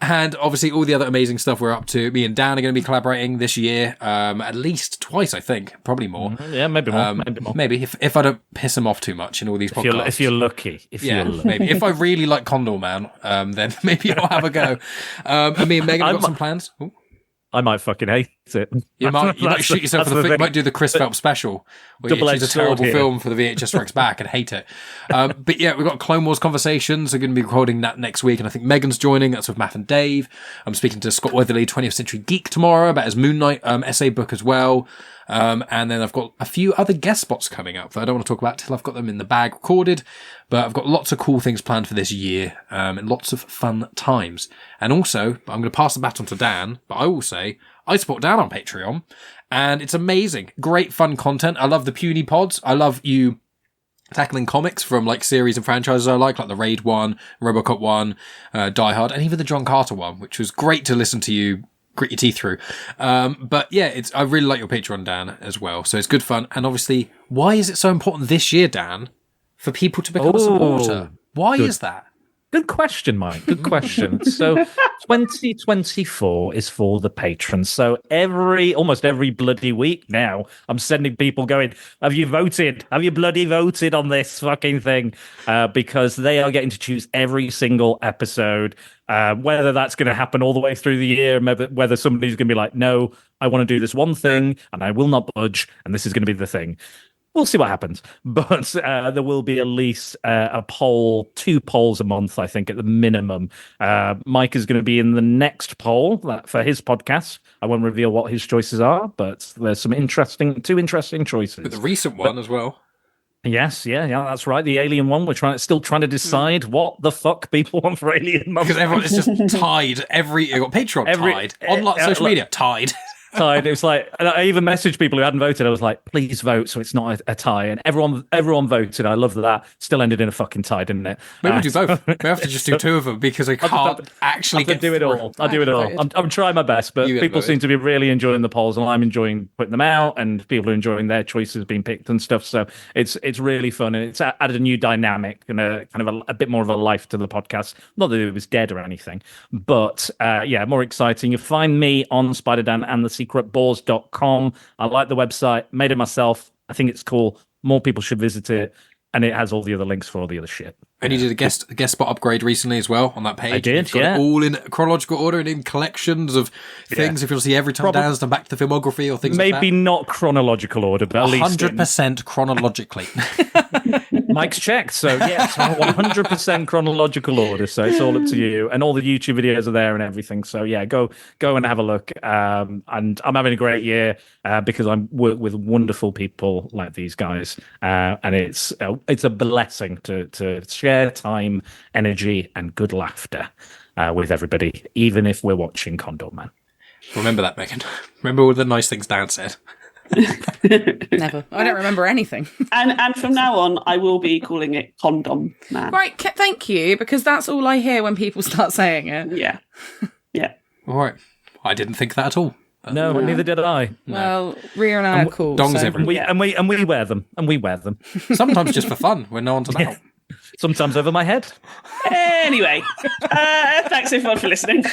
And obviously all the other amazing stuff we're up to. Me and Dan are going to be collaborating this year, at least twice, I think. Probably more.
Yeah, maybe more.
Maybe if I don't piss him off too much in all these podcasts.
If you're lucky.
Maybe. If I really like Condorman, then maybe I'll have a go. And me and Megan have got some plans. Ooh.
I might fucking hate it.
You might shoot yourself in the foot. You might do the Chris Phelps special, where you choose a terrible film for the VHS Strikes Back and hate it. But yeah, we've got Clone Wars conversations. We're going to be recording that next week, and I think Megan's joining. That's with Matt and Dave. I'm speaking to Scott Weatherly, 20th Century Geek, tomorrow about his Moon Knight essay book as well. And then I've got a few other guest spots coming up that I don't want to talk about till I've got them in the bag recorded. But I've got lots of cool things planned for this year, and lots of fun times. And also, I'm going to pass the baton to Dan, but I will say, I support Dan on Patreon, and it's amazing. Great fun content. I love the puny pods. I love you tackling comics from like series and franchises I like the Raid one, Robocop one, Die Hard, and even the John Carter one, which was great to listen to you grit your teeth through. But yeah, I really like your Patreon, Dan, as well. So it's good fun. And obviously, why is it so important this year, Dan, for people to become a supporter? Why is that?
Good question, Mike. Good question. So 2024 is for the patrons. So almost every bloody week now, I'm sending people going, have you voted? Have you bloody voted on this fucking thing? Because they are getting to choose every single episode, whether that's going to happen all the way through the year, whether somebody's going to be like, no, I want to do this one thing and I will not budge. And this is going to be the thing. We'll see what happens, but there will be at least two polls a month, I think, at the minimum. Mike is going to be in the next poll for his podcast. I won't reveal what his choices are, but there's two interesting choices.
But the recent one as well.
Yes, yeah, that's right. The Alien one. We're still trying to decide what the fuck people want for Alien Month.
Because everyone is just tied. You got Patreon tied. On social media, tied.
It was like, and I even messaged people who hadn't voted. I was like, please vote so it's not a tie. And everyone voted. I love that. Still ended in a fucking tie, didn't it?
Maybe we do both. We have to just do two of them because I can't actually get
do it all. I'll do it all. I'm trying my best, but people seem to be really enjoying the polls, and I'm enjoying putting them out, and people are enjoying their choices being picked and stuff. So it's really fun, and it's added a new dynamic and a kind of a bit more of a life to the podcast. Not that it was dead or anything, but yeah, more exciting. You find me on Spider-Dan and the secretballs.com. I like the website, made it myself. I think it's cool. More people should visit it, and it has all the other links for all the other shit.
And you did a guest spot upgrade recently as well on that page.
I did,
You've got it all in chronological order and in collections of things. If you'll see every time Dan's done back to the filmography or things like that.
Maybe not chronological order, but at least
100% chronologically.
Mike's checked, so yes, 100% chronological order. So it's all up to you, and all the YouTube videos are there and everything. So yeah, go and have a look. And I'm having a great year because I'm work with wonderful people like these guys, and it's a blessing to share time, energy, and good laughter with everybody, even if we're watching Condorman.
Remember that, Megan. Remember all the nice things Dan said.
Never. I don't remember anything.
And from now on, I will be calling it Condom Man.
Right, thank you, because that's all I hear when people start saying it.
Yeah. Yeah.
All right. I didn't think that at all.
No, neither did I.
Well, Rhea and I are cool.
Dongs
so.
everywhere.
And we wear them. And we wear them.
Sometimes just for fun when no one's about.
Sometimes over my head.
Anyway, thanks everyone for listening.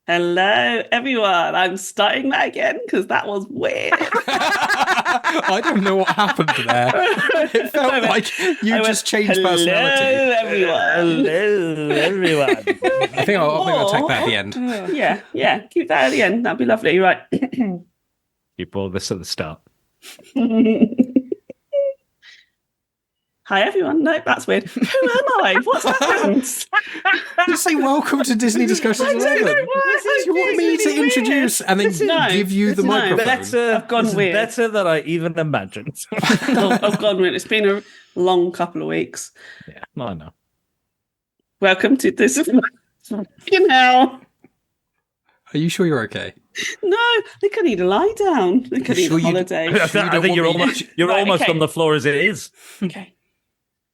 Hello, everyone. I'm starting that again because that was weird.
I don't know what happened there. It felt like you just changed personality.
Everyone.
Hello, everyone.
I think I'll take that at the end.
Yeah. Keep that at the end. That'd be lovely. Right.
Keep all this at the start.
Hi, everyone. No, that's weird. Who am I? What's happened?
Just say welcome to Disney Discussions 11. You want me to introduce and then give you the microphone?
I've gone weird.
Better than I even imagined.
I've gone weird. It's been a long couple of weeks.
Yeah, I know.
Welcome to this. Fucking hell.
Are you sure you're okay?
No, they could need a lie down. They could need a holiday.
I think you're almost on the floor as it is.
Okay.